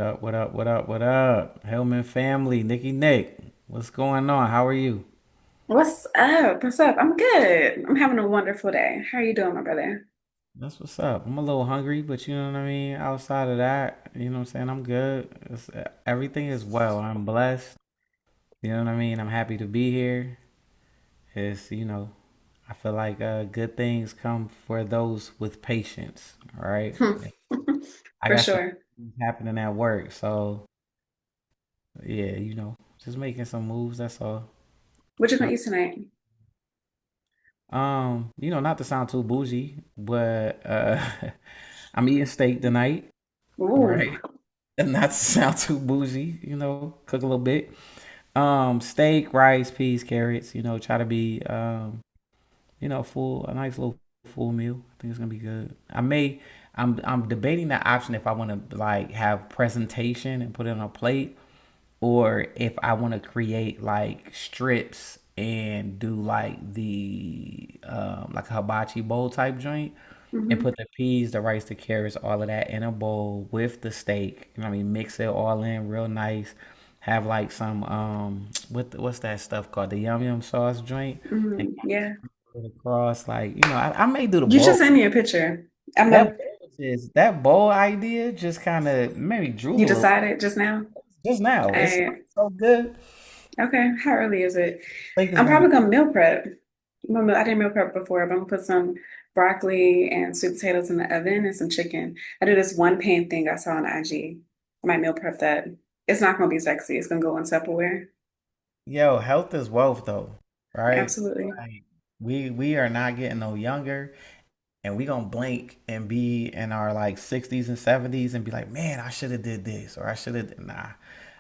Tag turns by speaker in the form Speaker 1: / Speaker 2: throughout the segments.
Speaker 1: What up? What up? What up? What up? Hillman family, Nick. What's going on? How are you?
Speaker 2: What's up? What's up? I'm good. I'm having a wonderful day. How are you doing, my brother?
Speaker 1: That's what's up. I'm a little hungry, but you know what I mean? Outside of that, you know what I'm saying? I'm good. Everything is well. I'm blessed. You know what I mean? I'm happy to be here. I feel like good things come for those with patience. All right. I
Speaker 2: For
Speaker 1: got some
Speaker 2: sure.
Speaker 1: things happening at work. So, yeah, just making some moves. That's all.
Speaker 2: What you gonna eat tonight?
Speaker 1: Not to sound too bougie, but I'm eating steak tonight,
Speaker 2: Ooh,
Speaker 1: right? And not to sound too bougie, cook a little bit. Steak, rice, peas, carrots, try to be full, a nice little full meal. I think it's gonna be good. I'm debating the option if I want to like have presentation and put it on a plate, or if I want to create like strips and do like the like a hibachi bowl type joint and
Speaker 2: hmm
Speaker 1: put the peas, the rice, the carrots, all of that in a bowl with the steak. You know what I mean? Mix it all in real nice. Have like some what's that stuff called? The yum yum sauce joint and
Speaker 2: Yeah.
Speaker 1: put it across like I may do the
Speaker 2: You should
Speaker 1: bowl.
Speaker 2: send me a picture. I'm
Speaker 1: That
Speaker 2: a,
Speaker 1: bowl is that bowl idea just kind of made me drool
Speaker 2: you
Speaker 1: a little
Speaker 2: decided just now?
Speaker 1: just now. It's
Speaker 2: I,
Speaker 1: so good.
Speaker 2: okay. How early is it?
Speaker 1: Steak is
Speaker 2: I'm
Speaker 1: gonna be
Speaker 2: probably gonna meal prep. I didn't meal prep before, but I'm gonna put some broccoli and sweet potatoes in the oven and some chicken. I do this one pan thing I saw on IG. I might meal prep that. It's not gonna be sexy. It's gonna go in Tupperware.
Speaker 1: yo, health is wealth though, right?
Speaker 2: Absolutely.
Speaker 1: Like we are not getting no younger and we gonna blink and be in our like 60s and 70s and be like, man, I should have did this or I should have nah.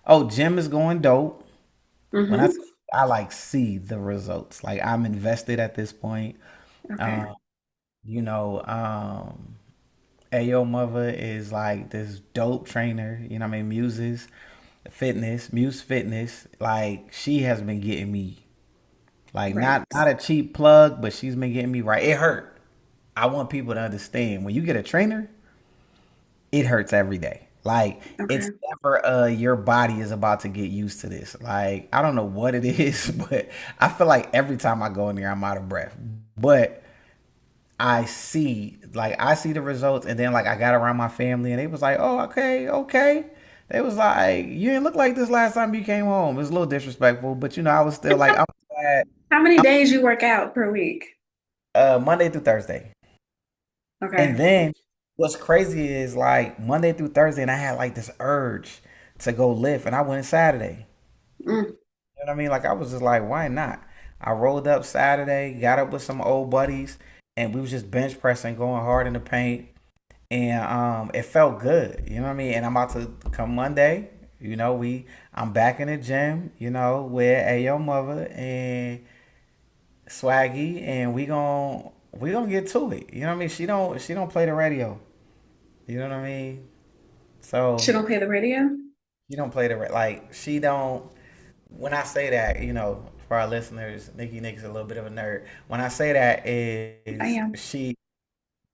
Speaker 1: Oh, gym is going dope. When I
Speaker 2: Mm-hmm.
Speaker 1: I like see the results. Like I'm invested at this point.
Speaker 2: Okay.
Speaker 1: Um, you know, um, Ayo Mother is like this dope trainer, you know what I mean? Muse Fitness. Like she has been getting me like
Speaker 2: Right.
Speaker 1: not a cheap plug, but she's been getting me right. It hurt. I want people to understand when you get a trainer, it hurts every day. Like it's
Speaker 2: Okay.
Speaker 1: never your body is about to get used to this. Like I don't know what it is, but I feel like every time I go in there I'm out of breath. But I see the results and then like I got around my family and they was like, "Oh, okay, okay." They was like, "You didn't look like this last time you came home." It was a little disrespectful, but I was still like, "I'm glad."
Speaker 2: How many days you work out per week?
Speaker 1: Monday through Thursday. And
Speaker 2: Okay.
Speaker 1: then what's crazy is like Monday through Thursday, and I had like this urge to go lift, and I went Saturday.
Speaker 2: Mm,
Speaker 1: You know what I mean? Like I was just like, why not? I rolled up Saturday, got up with some old buddies, and we was just bench pressing, going hard in the paint, and it felt good. You know what I mean? And I'm about to come Monday. I'm back in the gym. With Ayo Mother and Swaggy, and we gonna get to it. You know what I mean? She don't play the radio. You know what I mean?
Speaker 2: she
Speaker 1: So
Speaker 2: don't pay the radio?
Speaker 1: she don't play the like she don't. When I say that, for our listeners, Nick's a little bit of a nerd. When I say that
Speaker 2: I
Speaker 1: is
Speaker 2: am.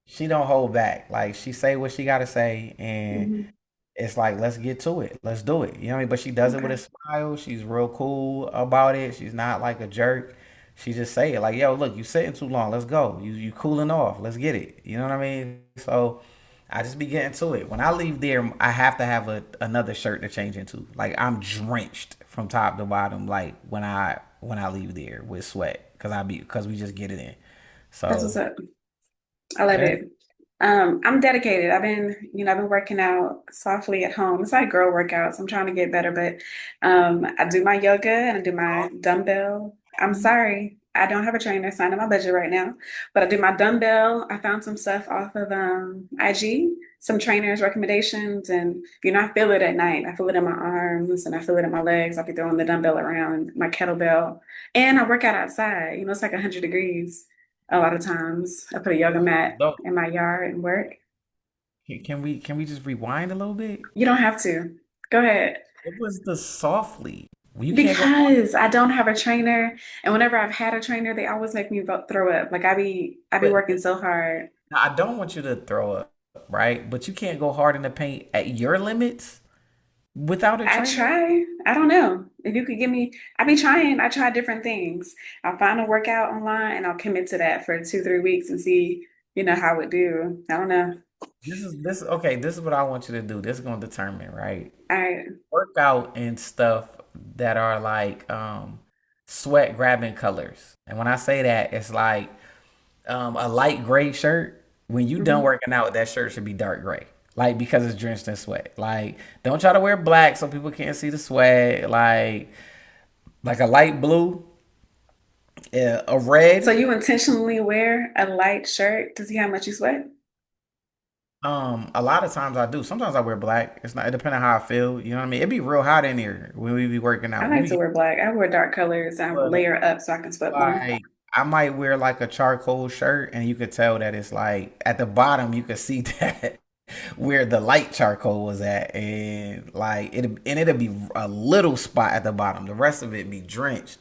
Speaker 1: she don't hold back. Like she say what she gotta say, and
Speaker 2: Hmm.
Speaker 1: it's like let's get to it, let's do it. You know what I mean? But she does it with a
Speaker 2: Okay.
Speaker 1: smile. She's real cool about it. She's not like a jerk. She just say it like, "Yo, look, you sitting too long. Let's go. You cooling off. Let's get it." You know what I mean? So I just be getting to it. When I leave there, I have to have another shirt to change into. Like I'm drenched from top to bottom. Like when I leave there with sweat, because we just get it in.
Speaker 2: That's what's
Speaker 1: So
Speaker 2: up. I love
Speaker 1: yeah,
Speaker 2: it. I'm dedicated. I've been working out softly at home. It's like girl workouts. I'm trying to get better, but I do my yoga and I do my dumbbell. I'm sorry, I don't have a trainer signed on my budget right now, but I do my dumbbell. I found some stuff off of IG, some trainers' recommendations, and I feel it at night. I feel it in my arms and I feel it in my legs. I'll be throwing the dumbbell around, my kettlebell, and I work out outside. It's like 100 degrees a lot of times. I put a yoga mat
Speaker 1: no.
Speaker 2: in my yard and work.
Speaker 1: Can we just rewind a little bit?
Speaker 2: You don't have to. Go ahead.
Speaker 1: What was the softly? Well, you can't go.
Speaker 2: Because I don't have a trainer, and whenever I've had a trainer, they always make me throw up. Like I be
Speaker 1: But
Speaker 2: working so hard.
Speaker 1: now, I don't want you to throw up, right? But you can't go hard in the paint at your limits. without a
Speaker 2: I
Speaker 1: trainer?
Speaker 2: try. I don't know. If you could give me, I be trying. I try different things. I'll find a workout online and I'll commit to that for 2, 3 weeks and see, how it do. I don't know.
Speaker 1: This okay. This is what I want you to do. This is going to determine, right?
Speaker 2: I
Speaker 1: Workout and stuff that are like sweat grabbing colors. And when I say that, it's like a light gray shirt. When you done
Speaker 2: mhm.
Speaker 1: working out, that shirt should be dark gray. Like because it's drenched in sweat. Like don't try to wear black so people can't see the sweat. Like a light blue, a
Speaker 2: So
Speaker 1: red.
Speaker 2: you intentionally wear a light shirt to see how much you sweat?
Speaker 1: A lot of times I do. Sometimes I wear black. It's not. It depends on how I feel. You know what I mean? It'd be real hot in here when we be working
Speaker 2: I
Speaker 1: out. We
Speaker 2: like to
Speaker 1: be
Speaker 2: wear black. I wear dark colors. I
Speaker 1: but
Speaker 2: layer up so I can sweat more.
Speaker 1: like I might wear like a charcoal shirt, and you could tell that it's like at the bottom. You could see that where the light charcoal was at, and like it'll be a little spot at the bottom. The rest of it be drenched.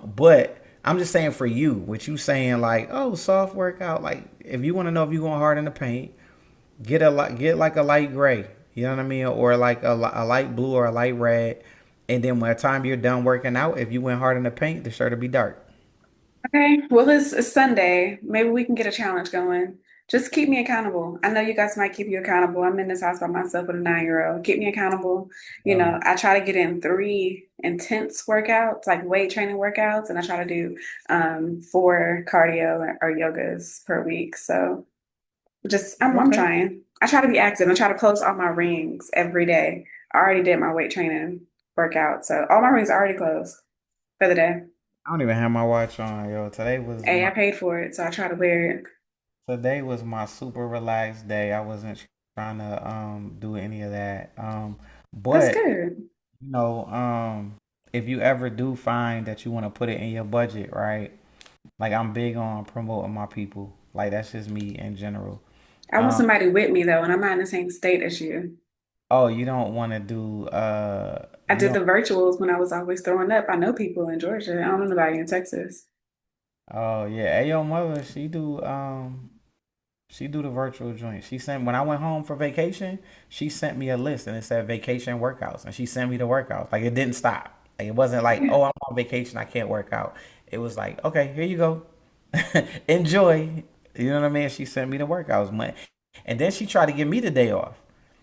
Speaker 1: But I'm just saying for you, what you saying like, oh, soft workout. Like if you want to know if you're going hard in the paint. Get like a light gray, you know what I mean, or like a light blue or a light red, and then by the time you're done working out, if you went hard in the paint, the shirt will be dark.
Speaker 2: Okay, well, it's Sunday. Maybe we can get a challenge going. Just keep me accountable. I know you guys might keep you accountable. I'm in this house by myself with a 9-year-old. Keep me accountable.
Speaker 1: Um,
Speaker 2: I try to get in 3 intense workouts, like weight training workouts, and I try to do 4 cardio or yogas per week. So just I'm
Speaker 1: okay,
Speaker 2: trying. I try to be active. I try to close all my rings every day. I already did my weight training workout, so all my rings are already closed for the day.
Speaker 1: I don't even have my watch on, yo.
Speaker 2: Hey, I paid for it, so I try to wear it.
Speaker 1: Today was my super relaxed day. I wasn't trying to do any of that.
Speaker 2: That's
Speaker 1: But
Speaker 2: good.
Speaker 1: you know, if you ever do find that you want to put it in your budget, right? Like I'm big on promoting my people. Like that's just me in general.
Speaker 2: I want
Speaker 1: Um,
Speaker 2: somebody with me though, and I'm not in the same state as you.
Speaker 1: Oh, you don't want to do
Speaker 2: I
Speaker 1: you
Speaker 2: did the
Speaker 1: don't
Speaker 2: virtuals when I was always throwing up. I know people in Georgia. I don't know nobody in Texas.
Speaker 1: oh yeah. Hey your mother, she do the virtual joint. She sent when I went home for vacation, she sent me a list and it said vacation workouts and she sent me the workouts. Like it didn't stop. Like it wasn't like,
Speaker 2: Yeah,
Speaker 1: oh, I'm on vacation, I can't work out. It was like, okay, here you go. Enjoy. You know what I mean? She sent me the workouts. And then she tried to give me the day off.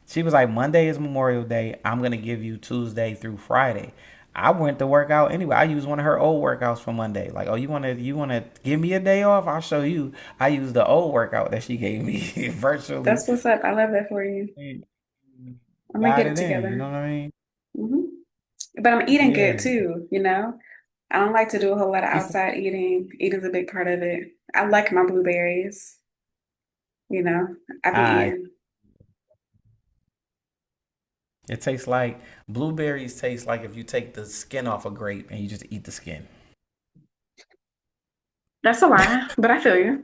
Speaker 1: She was like, Monday is Memorial Day. I'm gonna give you Tuesday through Friday. I went to work out anyway. I used one of her old workouts for Monday. Like, oh, you wanna give me a day off? I'll show you. I used the old workout that she gave me virtually.
Speaker 2: that's what's up. I love that for you. I'm gonna
Speaker 1: Got
Speaker 2: get it
Speaker 1: it in. You
Speaker 2: together.
Speaker 1: know what I mean?
Speaker 2: hmm But I'm eating good
Speaker 1: Yeah.
Speaker 2: too. I don't like to do a whole lot of
Speaker 1: She said,
Speaker 2: outside eating. Eating's a big part of it. I like my blueberries. You know, I be
Speaker 1: I.
Speaker 2: eating.
Speaker 1: It tastes like blueberries. Taste like if you take the skin off a grape and you just eat the skin.
Speaker 2: That's a lie, but I feel you.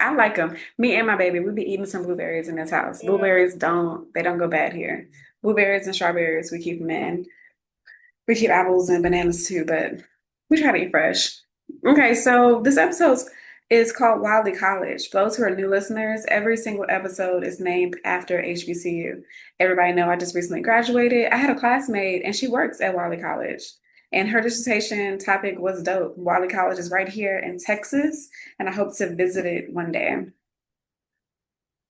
Speaker 2: I like them. Me and my baby, we be eating some blueberries in this house. Blueberries they don't go bad here. Blueberries and strawberries, we keep them in. We keep apples and bananas too, but we try to eat fresh. Okay, so this episode is called Wiley College. For those who are new listeners, every single episode is named after HBCU. Everybody know I just recently graduated. I had a classmate and she works at Wiley College. And her dissertation topic was dope. Wiley College is right here in Texas, and I hope to visit it one day.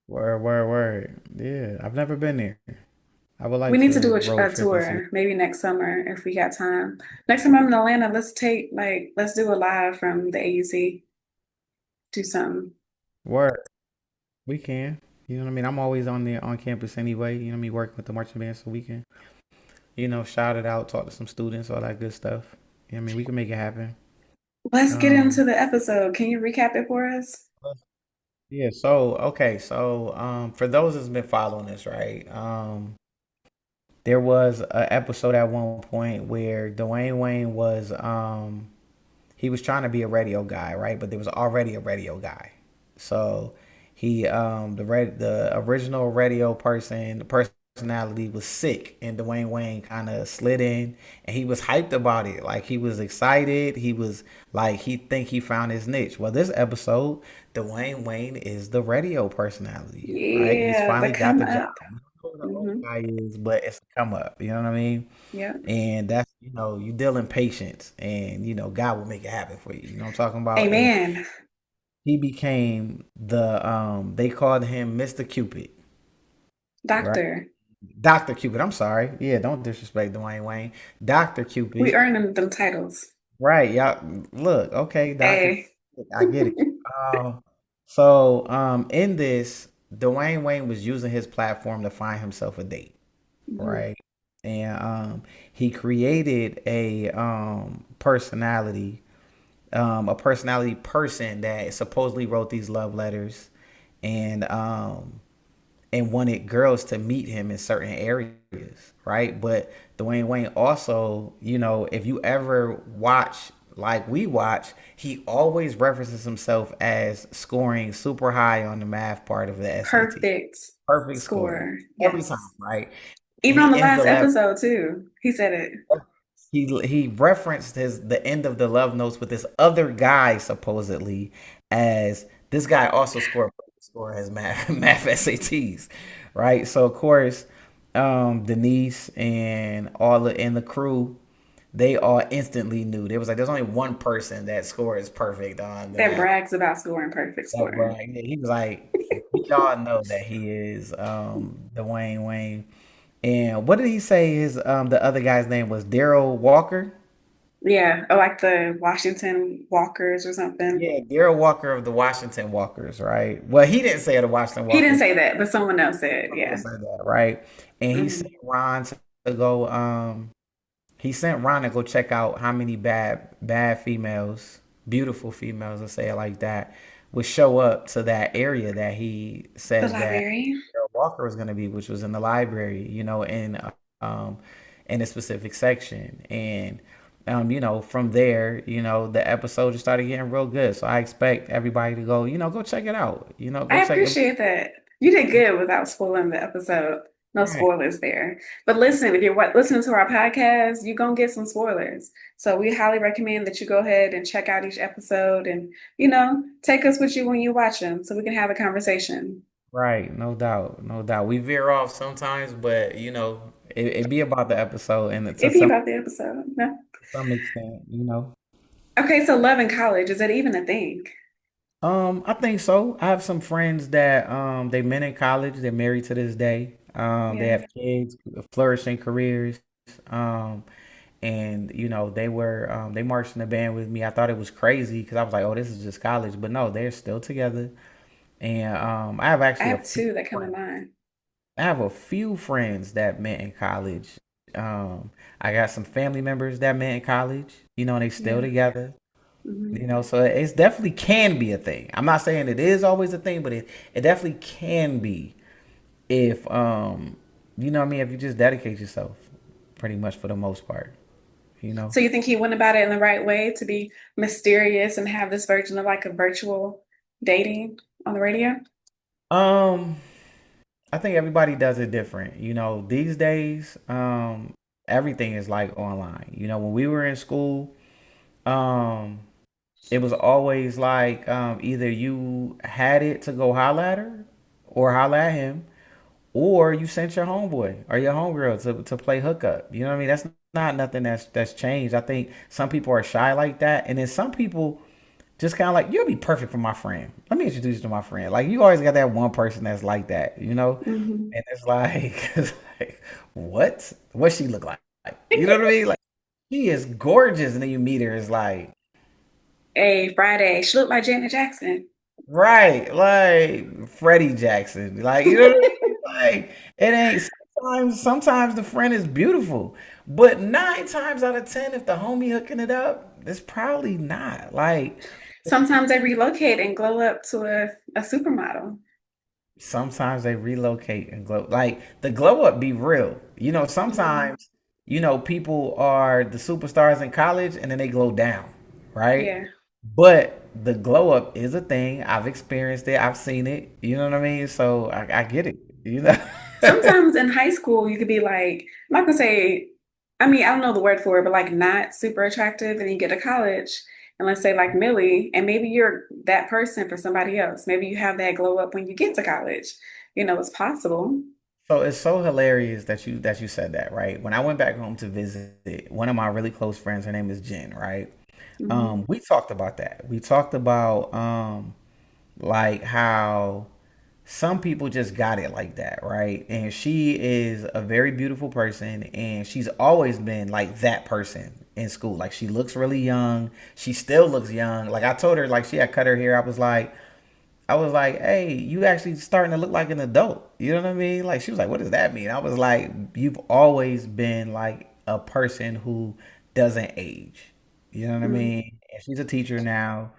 Speaker 1: Word, word, word. Yeah, I've never been there. I would
Speaker 2: We
Speaker 1: like
Speaker 2: need to
Speaker 1: to
Speaker 2: do
Speaker 1: road
Speaker 2: a
Speaker 1: trip and see.
Speaker 2: tour maybe next summer if we got time. Next time I'm in Atlanta, let's do a live from the AUC. Do something.
Speaker 1: Word, we can. You know what I mean? I'm always on there on campus anyway. You know what I mean? Working with the marching band so we can, shout it out, talk to some students, all that good stuff. You know what I mean? We can make it happen.
Speaker 2: Let's get into
Speaker 1: Um,
Speaker 2: the episode. Can you recap it for us?
Speaker 1: yeah, so okay, so for those that's been following this, right? There was an episode at one point where Dwayne Wayne he was trying to be a radio guy, right? But there was already a radio guy. So he the original radio person, the personality was sick and Dwayne Wayne kind of slid in and he was hyped about it. Like he was excited. He was like he think he found his niche. Well, this episode, Dwayne Wayne is the radio personality, right? He's
Speaker 2: Yeah, the
Speaker 1: finally got
Speaker 2: come
Speaker 1: the job.
Speaker 2: up.
Speaker 1: who the old
Speaker 2: Hmm.
Speaker 1: guy is, but it's a come up. You know what I mean?
Speaker 2: Yep.
Speaker 1: And that's, you deal in patience, and God will make it happen for you. You know what I'm talking about? And
Speaker 2: Amen.
Speaker 1: he became they called him Mr. Cupid, right?
Speaker 2: Doctor.
Speaker 1: Dr. Cupid. I'm sorry. Yeah, don't disrespect Dwayne Wayne. Dr.
Speaker 2: We
Speaker 1: Cupid.
Speaker 2: earned them titles.
Speaker 1: Right. Y'all look, okay, Dr.
Speaker 2: Hey.
Speaker 1: Cupid. I get it. So in this, Dwayne Wayne was using his platform to find himself a date,
Speaker 2: Mhm.
Speaker 1: right? And he created a personality person that supposedly wrote these love letters, and wanted girls to meet him in certain areas, right? But Dwayne Wayne also, if you ever watch like we watch, he always references himself as scoring super high on the math part of the SAT.
Speaker 2: Perfect
Speaker 1: Perfect score
Speaker 2: score.
Speaker 1: every time,
Speaker 2: Yes.
Speaker 1: right?
Speaker 2: Even on
Speaker 1: He
Speaker 2: the
Speaker 1: ends the
Speaker 2: last
Speaker 1: lab.
Speaker 2: episode too. He said it.
Speaker 1: He referenced the end of the love notes with this other guy supposedly, as this guy also score his math math SATs, right? So of course, Denise and the crew, they all instantly knew. They was like, there's only one person that scores perfect on the
Speaker 2: That
Speaker 1: math.
Speaker 2: brags about scoring perfect
Speaker 1: That
Speaker 2: score.
Speaker 1: right. He was like, we all know that he is Dwayne Wayne. And what did he say his the other guy's name was? Daryl Walker?
Speaker 2: Yeah. Or like the Washington Walkers or something.
Speaker 1: Yeah, Daryl Walker of the Washington Walkers, right? Well, he didn't say the Washington
Speaker 2: He didn't
Speaker 1: Walkers.
Speaker 2: say that, but someone else said,
Speaker 1: Someone
Speaker 2: yeah.
Speaker 1: said that, right? And
Speaker 2: Hmm.
Speaker 1: he sent Ron to go check out how many bad females, beautiful females, let's say it like that, would show up to that area that he
Speaker 2: The
Speaker 1: said that
Speaker 2: library.
Speaker 1: Daryl Walker was going to be, which was in the library, um in a specific section. And from there, the episode just started getting real good. So I expect everybody to go check it out. Go
Speaker 2: I
Speaker 1: check it.
Speaker 2: appreciate that. You did good without spoiling the episode. No
Speaker 1: Right.
Speaker 2: spoilers there. But listen, if you're listening to our podcast, you're going to get some spoilers. So we highly recommend that you go ahead and check out each episode and, take us with you when you watch them so we can have a conversation.
Speaker 1: Right, no doubt, no doubt. We veer off sometimes, but it be about the episode, and to
Speaker 2: It be about the episode. No?
Speaker 1: some extent.
Speaker 2: Okay, so love in college, is that even a thing?
Speaker 1: I think so. I have some friends that they men in college, they're married to this day. They
Speaker 2: Yeah.
Speaker 1: have kids, flourishing careers. Um, and they marched in the band with me. I thought it was crazy because I was like, oh, this is just college, but no, they're still together. And I have
Speaker 2: I
Speaker 1: actually a
Speaker 2: have
Speaker 1: few
Speaker 2: two that come to
Speaker 1: friends.
Speaker 2: mind.
Speaker 1: I have a few friends that met in college. I got some family members that met in college, and they still
Speaker 2: Yeah.
Speaker 1: together.
Speaker 2: Hmm.
Speaker 1: So it's definitely can be a thing. I'm not saying it is always a thing, but it definitely can be if what I mean, if you just dedicate yourself pretty much for the most part, you know.
Speaker 2: So you think he went about it in the right way to be mysterious and have this version of like a virtual dating on the radio?
Speaker 1: Um I think everybody does it different. These days, everything is like online. When we were in school, um, it was always like either you had it to go holla at her or holla at him, or you sent your homeboy or your homegirl to play hookup. You know what I mean? That's not nothing that's changed. I think some people are shy like that, and then some people just kind of like, you'll be perfect for my friend. Let me introduce you to my friend. Like, you always got that one person that's like that.
Speaker 2: Hmm.
Speaker 1: And it's like, it's like, what she look like? You know what I mean? Like, she is gorgeous, and then you meet her, it's like,
Speaker 2: Hey, Friday, she looked like Janet Jackson.
Speaker 1: right, like Freddie Jackson. Like, you know what I mean? Like, it ain't. Sometimes the friend is beautiful, but 9 times out of 10, if the homie hooking it up, it's probably not. Like,
Speaker 2: Sometimes they relocate and glow up to a supermodel.
Speaker 1: sometimes they relocate and glow. Like, the glow up be real.
Speaker 2: Hmm.
Speaker 1: Sometimes, people are the superstars in college and then they glow down, right?
Speaker 2: Yeah.
Speaker 1: But the glow up is a thing. I've experienced it. I've seen it. You know what I mean? So I get it. You know?
Speaker 2: Sometimes in high school, you could be like, I'm not gonna say, I mean, I don't know the word for it, but like not super attractive. And you get to college, and let's say like Millie, and maybe you're that person for somebody else. Maybe you have that glow up when you get to college. It's possible.
Speaker 1: So it's so hilarious that you said that, right? When I went back home to visit, one of my really close friends, her name is Jen, right?
Speaker 2: Hmm.
Speaker 1: We talked about that. We talked about like how some people just got it like that, right? And she is a very beautiful person, and she's always been like that person in school. Like she looks really young. She still looks young. Like I told her, like she had cut her hair. I was like, hey, you actually starting to look like an adult. You know what I mean? Like she was like, what does that mean? I was like, you've always been like a person who doesn't age. You know what I
Speaker 2: Mm.
Speaker 1: mean? And she's a teacher now.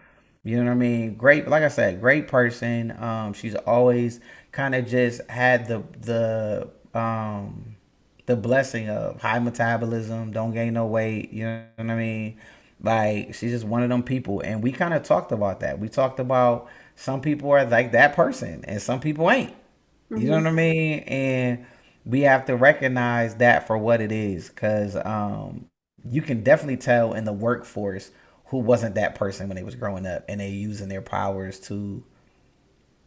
Speaker 1: You know what I mean? Great, like I said, great person. She's always kind of just had the blessing of high metabolism, don't gain no weight. You know what I mean? Like she's just one of them people, and we kind of talked about that. We talked about some people are like that person, and some people ain't. You know what I
Speaker 2: Hmm.
Speaker 1: mean? And we have to recognize that for what it is, because you can definitely tell in the workforce who wasn't that person when they was growing up, and they using their powers to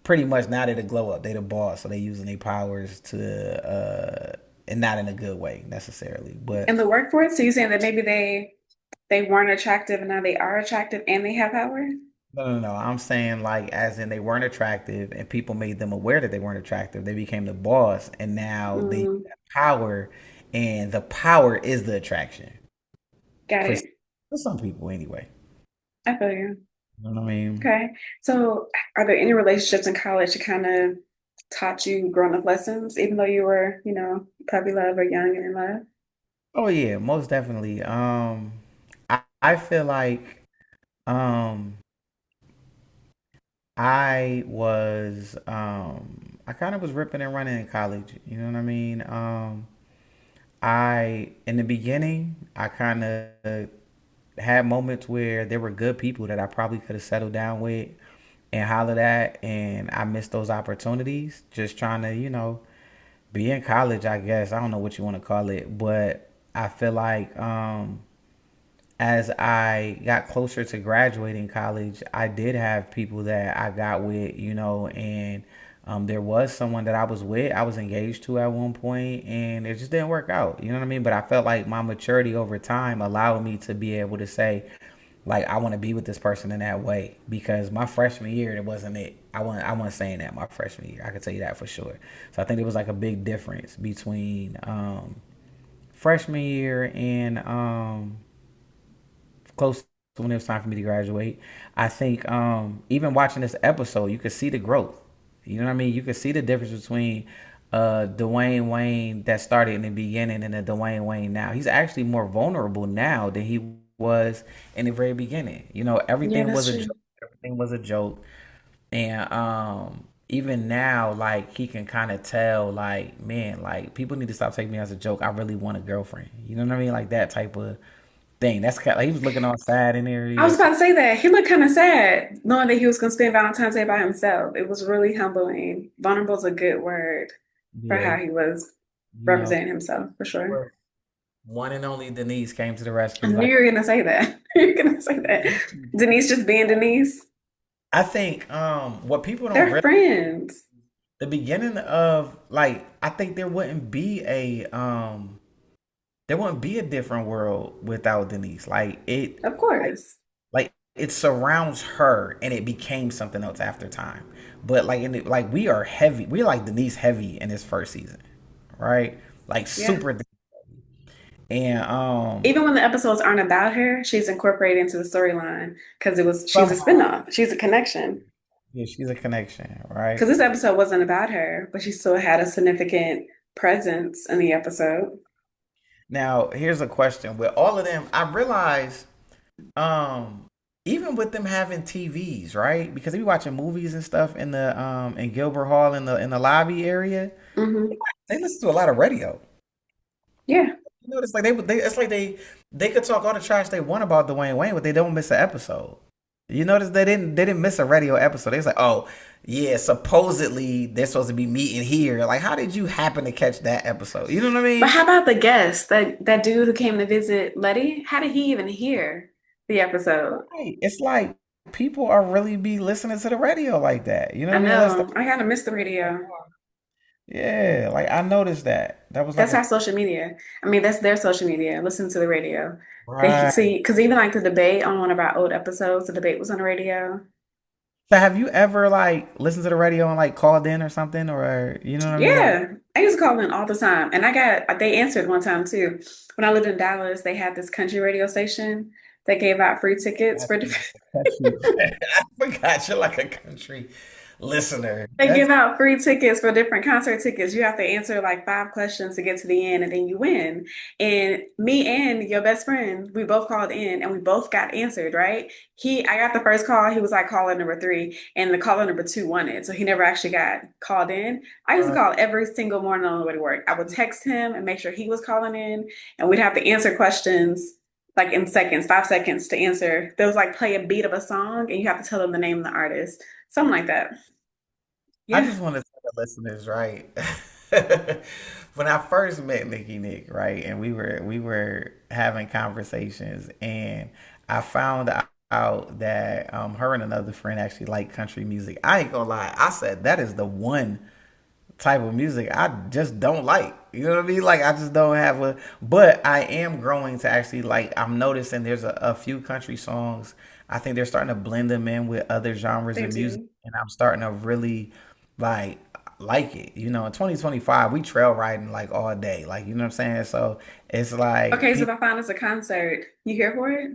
Speaker 1: pretty much now they the glow up, they the boss, so they using their powers to and not in a good way necessarily,
Speaker 2: In
Speaker 1: but
Speaker 2: the workforce, so you're saying that maybe they weren't attractive and now they are attractive and they have power?
Speaker 1: no, no, no. I'm saying like as in they weren't attractive and people made them aware that they weren't attractive. They became the boss and now they
Speaker 2: Mm,
Speaker 1: have power, and the power is the attraction
Speaker 2: got
Speaker 1: for
Speaker 2: it.
Speaker 1: for some people anyway.
Speaker 2: I feel you.
Speaker 1: You know what I mean?
Speaker 2: Okay. So, are there any relationships in college that kind of taught you growing up lessons, even though you were, puppy love or young and in love?
Speaker 1: Oh yeah, most definitely. I feel like um I kind of was ripping and running in college. You know what I mean? I in the beginning I kind of had moments where there were good people that I probably could have settled down with and hollered at, and I missed those opportunities. Just trying to, be in college, I guess. I don't know what you want to call it, but I feel like as I got closer to graduating college, I did have people that I got with, and there was someone that I was with, I was engaged to at one point, and it just didn't work out. You know what I mean? But I felt like my maturity over time allowed me to be able to say, like, I want to be with this person in that way, because my freshman year, it wasn't it. I wasn't saying that my freshman year. I can tell you that for sure. So I think there was like a big difference between freshman year and close to when it was time for me to graduate. I think even watching this episode, you could see the growth. You know what I mean? You could see the difference between Dwayne Wayne that started in the beginning and the Dwayne Wayne now. He's actually more vulnerable now than he was in the very beginning.
Speaker 2: Yeah,
Speaker 1: Everything
Speaker 2: that's
Speaker 1: was a
Speaker 2: true.
Speaker 1: joke. Everything was a joke. And even now, like he can kind of tell, like, man, like people need to stop taking me as a joke. I really want a girlfriend. You know what I mean? Like that type of thing. That's kind of, like he was looking all sad in there. He
Speaker 2: I was
Speaker 1: was,
Speaker 2: about to say that. He looked kind of sad, knowing that he was going to spend Valentine's Day by himself. It was really humbling. Vulnerable is a good word for
Speaker 1: yeah,
Speaker 2: how he was
Speaker 1: you know,
Speaker 2: representing himself, for sure.
Speaker 1: where one and only Denise came to the rescue.
Speaker 2: I knew
Speaker 1: Like,
Speaker 2: you were going to say that. You're going to say that. Denise just being Denise.
Speaker 1: I think what people don't
Speaker 2: They're
Speaker 1: realize,
Speaker 2: friends.
Speaker 1: the beginning of like, I think there wouldn't be a different world without Denise.
Speaker 2: Of
Speaker 1: Like
Speaker 2: course.
Speaker 1: like it surrounds her, and it became something else after time. But like like we are heavy. We're like Denise heavy in this first season, right? Like
Speaker 2: Yeah.
Speaker 1: super. And
Speaker 2: Even when the episodes aren't about her, she's incorporated into the storyline because she's a
Speaker 1: somehow,
Speaker 2: spinoff. She's a connection.
Speaker 1: yeah, she's a connection, right?
Speaker 2: Because this episode wasn't about her, but she still had a significant presence in the episode.
Speaker 1: Now, here's a question. With all of them, I realize, um, even with them having TVs, right? Because they be watching movies and stuff in the in Gilbert Hall in the lobby area.
Speaker 2: Hmm.
Speaker 1: They listen to a lot of radio.
Speaker 2: Yeah.
Speaker 1: You notice, like it's like they could talk all the trash they want about Dwayne Wayne, but they don't miss an episode. You notice they didn't miss a radio episode. They was like, oh yeah, supposedly they're supposed to be meeting here. Like, how did you happen to catch that episode? You know what I
Speaker 2: But
Speaker 1: mean?
Speaker 2: how about the guest, that dude who came to visit Letty? How did he even hear the episode?
Speaker 1: Right. It's like people are really be listening to the radio like that. You know
Speaker 2: I
Speaker 1: what I mean? Unless they
Speaker 2: know. I kind of missed the radio.
Speaker 1: Yeah, like I noticed that. That was like
Speaker 2: That's
Speaker 1: a
Speaker 2: our social media. I mean, that's their social media. Listen to the radio. They
Speaker 1: right.
Speaker 2: see because even like the debate on one of our old episodes, the debate was on the radio.
Speaker 1: So have you ever like listened to the radio and like called in or something or you know what I mean? Like
Speaker 2: Yeah, I used to call in all the time, and I got they answered one time too. When I lived in Dallas, they had this country radio station that gave out free tickets
Speaker 1: I
Speaker 2: for
Speaker 1: think
Speaker 2: different.
Speaker 1: country. I forgot you're like a country listener.
Speaker 2: They
Speaker 1: That's
Speaker 2: give out free tickets for different concert tickets. You have to answer like 5 questions to get to the end, and then you win. And me and your best friend, we both called in, and we both got answered. Right? I got the first call. He was like caller number three, and the caller number two won it. So he never actually got called in. I used to call every single morning on the way to work. I would text him and make sure he was calling in, and we'd have to answer questions like in seconds, 5 seconds to answer. There was like play a beat of a song, and you have to tell them the name of the artist, something like that.
Speaker 1: I
Speaker 2: Yeah.
Speaker 1: just want to tell the listeners, right? When I first met Nicky Nick, right, and we were having conversations, and I found out that her and another friend actually like country music. I ain't gonna lie, I said that is the one type of music I just don't like. You know what I mean? Like I just don't have a. But I am growing to actually like. I'm noticing there's a few country songs. I think they're starting to blend them in with other genres
Speaker 2: They
Speaker 1: of music,
Speaker 2: do.
Speaker 1: and I'm starting to really like it. You know, in 2025, we trail riding like all day. Like you know what I'm saying? So it's like
Speaker 2: Okay, so if
Speaker 1: people
Speaker 2: I find us a concert, you here for it?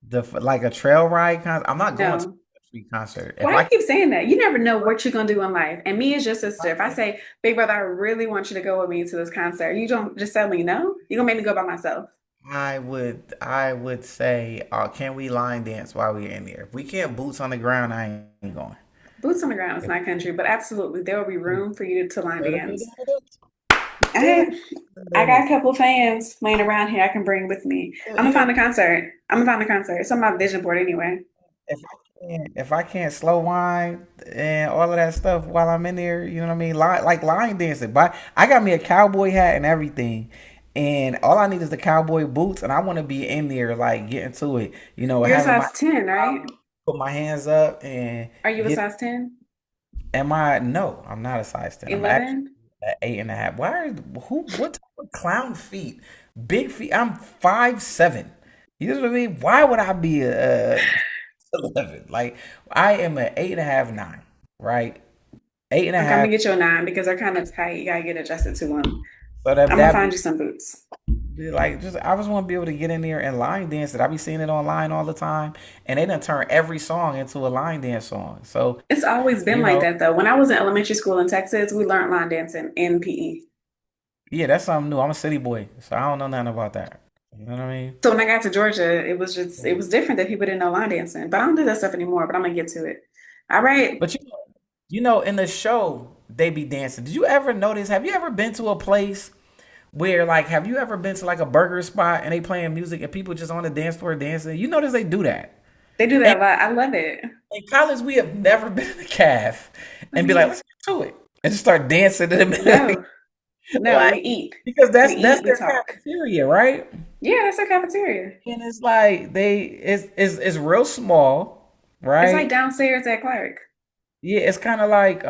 Speaker 1: the like a trail ride concert. I'm not going to
Speaker 2: No.
Speaker 1: a country concert if
Speaker 2: Why
Speaker 1: I
Speaker 2: you
Speaker 1: can.
Speaker 2: keep saying that? You never know what you're gonna do in life. And me as your sister, if I say, Big brother, I really want you to go with me to this concert, you don't just tell me no. You're gonna make me go by myself.
Speaker 1: I would say, can we line dance while we're in there? If we can't boots on the ground, I ain't going.
Speaker 2: Boots on the ground is not country, but absolutely there will be room for you to line dance. I I got a couple of fans laying around here I can bring with me. I'm
Speaker 1: You
Speaker 2: gonna
Speaker 1: know,
Speaker 2: find a concert. I'm gonna find a concert. It's on my vision board anyway.
Speaker 1: if I can't slow wine and all of that stuff while I'm in there, you know what I mean? Like line dancing, but I got me a cowboy hat and everything. And all I need is the cowboy boots, and I want to be in there, like getting to it,
Speaker 2: You're a
Speaker 1: having my
Speaker 2: size 10, right?
Speaker 1: put my hands up and
Speaker 2: Are you a
Speaker 1: get.
Speaker 2: size 10?
Speaker 1: Am I? No, I'm not a size 10. I'm actually
Speaker 2: 11?
Speaker 1: at 8.5. Why? What type of clown feet? Big feet. I'm 5'7". You know what I mean? Why would I be a 11? Like I am an 8.5, 9. Right? Eight and a
Speaker 2: Okay, I'm
Speaker 1: half.
Speaker 2: gonna get you a 9 because they're kind of tight. You gotta get adjusted to them.
Speaker 1: So that
Speaker 2: I'm gonna
Speaker 1: that
Speaker 2: find you some boots.
Speaker 1: like just I just want to be able to get in there and line dance it. I be seeing it online all the time, and they done turn every song into a line dance song. So
Speaker 2: It's always been
Speaker 1: you
Speaker 2: like
Speaker 1: know,
Speaker 2: that though. When I was in elementary school in Texas, we learned line dancing in PE.
Speaker 1: yeah, that's something new. I'm a city boy, so I don't know nothing about that. You know what I mean?
Speaker 2: So when I got to Georgia, it was different that people didn't know line dancing. But I don't do that stuff anymore, but I'm gonna get to it. All right.
Speaker 1: But in the show they be dancing. Did you ever notice? Have you ever been to a place where like have you ever been to like a burger spot and they playing music and people just on the dance floor dancing? You notice they do that.
Speaker 2: They do
Speaker 1: And
Speaker 2: that a lot. I love it.
Speaker 1: in college, we have never been in a calf and be like,
Speaker 2: Mhm.
Speaker 1: let's get to it and just start dancing in the middle.
Speaker 2: No, no,
Speaker 1: Like
Speaker 2: we eat.
Speaker 1: because
Speaker 2: We
Speaker 1: that's
Speaker 2: eat, we
Speaker 1: their
Speaker 2: talk.
Speaker 1: cafeteria, right?
Speaker 2: Yeah, that's our cafeteria.
Speaker 1: And it's like it's real small,
Speaker 2: It's like
Speaker 1: right?
Speaker 2: downstairs at Clark.
Speaker 1: Yeah, it's kind of like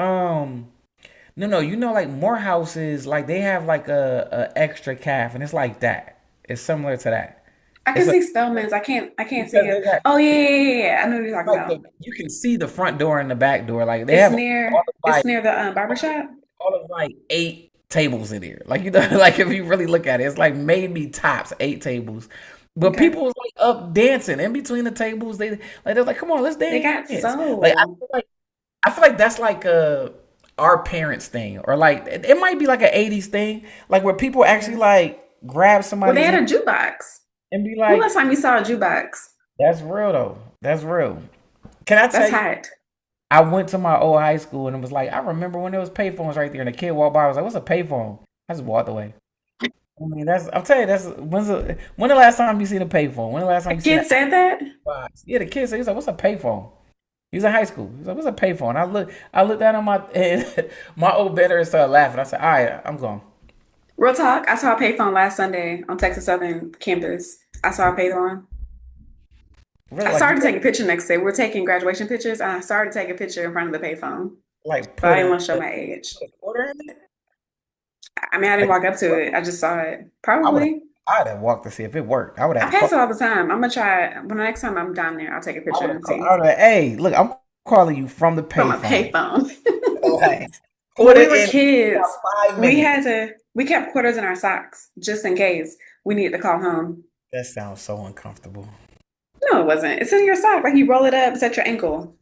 Speaker 1: no, like Morehouses, like they have like a extra calf, and it's like that. It's similar to that.
Speaker 2: I can
Speaker 1: It's like
Speaker 2: see Spellman's. I can't see
Speaker 1: because
Speaker 2: it.
Speaker 1: they got
Speaker 2: Oh yeah. I know what you're talking
Speaker 1: like
Speaker 2: about.
Speaker 1: you can see the front door and the back door. Like they have all of
Speaker 2: It's
Speaker 1: like
Speaker 2: near the barber shop.
Speaker 1: all of like 8 tables in here. Like like if you really look at it, it's like maybe tops 8 tables. But
Speaker 2: Okay.
Speaker 1: people was like up dancing in between the tables. They're like, come on, let's
Speaker 2: They got
Speaker 1: dance. Like
Speaker 2: soul.
Speaker 1: I feel like that's like our parents thing, or like it might be like an '80s thing, like where people actually
Speaker 2: Yeah.
Speaker 1: like grab
Speaker 2: Well, they
Speaker 1: somebody's
Speaker 2: had
Speaker 1: hand
Speaker 2: a jukebox.
Speaker 1: and be
Speaker 2: When
Speaker 1: like,
Speaker 2: last time you saw a jukebox?
Speaker 1: "That's real though. That's real." Can I tell
Speaker 2: That's
Speaker 1: you?
Speaker 2: hot.
Speaker 1: I went to my old high school and it was like I remember when there was payphones right there, and the kid walked by. I was like, "What's a payphone?" I just walked away. I mean, I'm telling you, that's when the last time you seen a payphone? When the last time
Speaker 2: A
Speaker 1: you seen
Speaker 2: kid
Speaker 1: an
Speaker 2: said that.
Speaker 1: box? Yeah, the kid said, he's like, "What's a payphone?" He was in high school. He's like, "What's a payphone?" I looked at him, and my old better started laughing. I said, "All right, I'm gone."
Speaker 2: Real talk. I saw a payphone last Sunday on Texas Southern campus. I saw a payphone.
Speaker 1: Really,
Speaker 2: I
Speaker 1: like you
Speaker 2: started to take a picture next day. We're taking graduation pictures, and I started to take a picture in front of the payphone,
Speaker 1: like
Speaker 2: but I
Speaker 1: put
Speaker 2: didn't
Speaker 1: a,
Speaker 2: want to show my age.
Speaker 1: put a quarter in it.
Speaker 2: I mean, I didn't
Speaker 1: Like,
Speaker 2: walk up to it. I just saw it.
Speaker 1: I would have,
Speaker 2: Probably.
Speaker 1: I'd have walked to see if it worked. I would have
Speaker 2: I
Speaker 1: had to
Speaker 2: pass
Speaker 1: call.
Speaker 2: it all the time. I'm gonna try it. When the next time I'm down there, I'll take a
Speaker 1: I
Speaker 2: picture
Speaker 1: would have
Speaker 2: and
Speaker 1: called.
Speaker 2: see.
Speaker 1: I would have. Hey, look, I'm calling you from the
Speaker 2: From a
Speaker 1: payphone.
Speaker 2: payphone.
Speaker 1: Like,
Speaker 2: When
Speaker 1: put
Speaker 2: we
Speaker 1: it
Speaker 2: were
Speaker 1: in
Speaker 2: kids,
Speaker 1: about 5
Speaker 2: we
Speaker 1: minutes.
Speaker 2: had to, we kept quarters in our socks just in case we needed to call home.
Speaker 1: That sounds so uncomfortable.
Speaker 2: No, it wasn't. It's in your sock. Like you roll it up, it's at your ankle,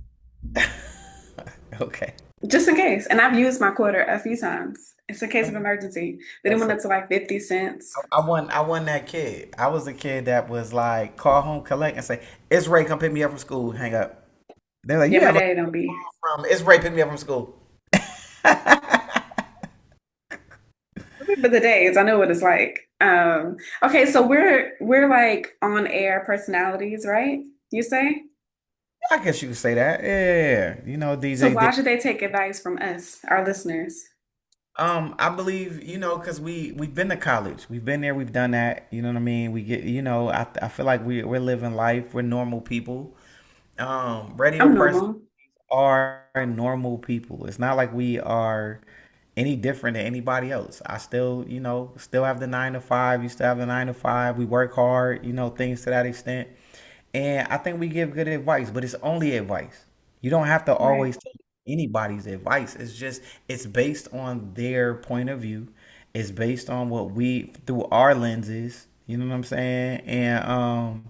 Speaker 1: Okay.
Speaker 2: just in case. And I've used my quarter a few times. It's a case of emergency. Then it
Speaker 1: That's
Speaker 2: went
Speaker 1: so.
Speaker 2: up to like 50 cents.
Speaker 1: I won that kid. I was the kid that was like call home, collect, and say, "It's Ray, come pick me up from school." Hang up. They're like,
Speaker 2: Yeah,
Speaker 1: "You
Speaker 2: my
Speaker 1: have a
Speaker 2: daddy don't be.
Speaker 1: from? It's Ray, pick me up from school."
Speaker 2: Remember the days. I know what it's like. Okay, so we're like on air personalities, right? You say?
Speaker 1: I guess you could say that. Yeah.
Speaker 2: So
Speaker 1: DJ
Speaker 2: why
Speaker 1: Diggy.
Speaker 2: should they take advice from us, our listeners?
Speaker 1: I believe, because we've been to college. We've been there, we've done that. You know what I mean? We get, I feel like we're living life. We're normal people. Radio
Speaker 2: I'm
Speaker 1: personalities
Speaker 2: normal.
Speaker 1: are normal people. It's not like we are any different than anybody else. I still, still have the 9 to 5. You still have the 9 to 5. We work hard, things to that extent. And I think we give good advice, but it's only advice. You don't have to
Speaker 2: Right.
Speaker 1: always take anybody's advice. It's based on their point of view. It's based on what we through our lenses. You know what I'm saying? And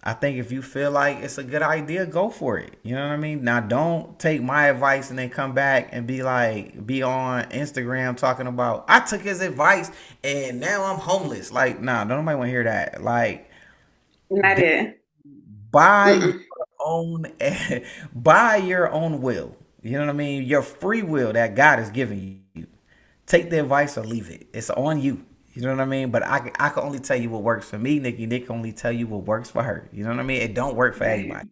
Speaker 1: I think if you feel like it's a good idea, go for it. You know what I mean? Now, don't take my advice and then come back and be on Instagram talking about, I took his advice and now I'm homeless. Like, nah, don't nobody want to hear that. Like,
Speaker 2: Not it.
Speaker 1: buy your
Speaker 2: Mm-mm.
Speaker 1: own, buy your own will. You know what I mean? Your free will that God has given you. Take the advice or leave it. It's on you. You know what I mean? But I can only tell you what works for me. Nick can only tell you what works for her. You know what I mean? It don't work for
Speaker 2: Right.
Speaker 1: everybody.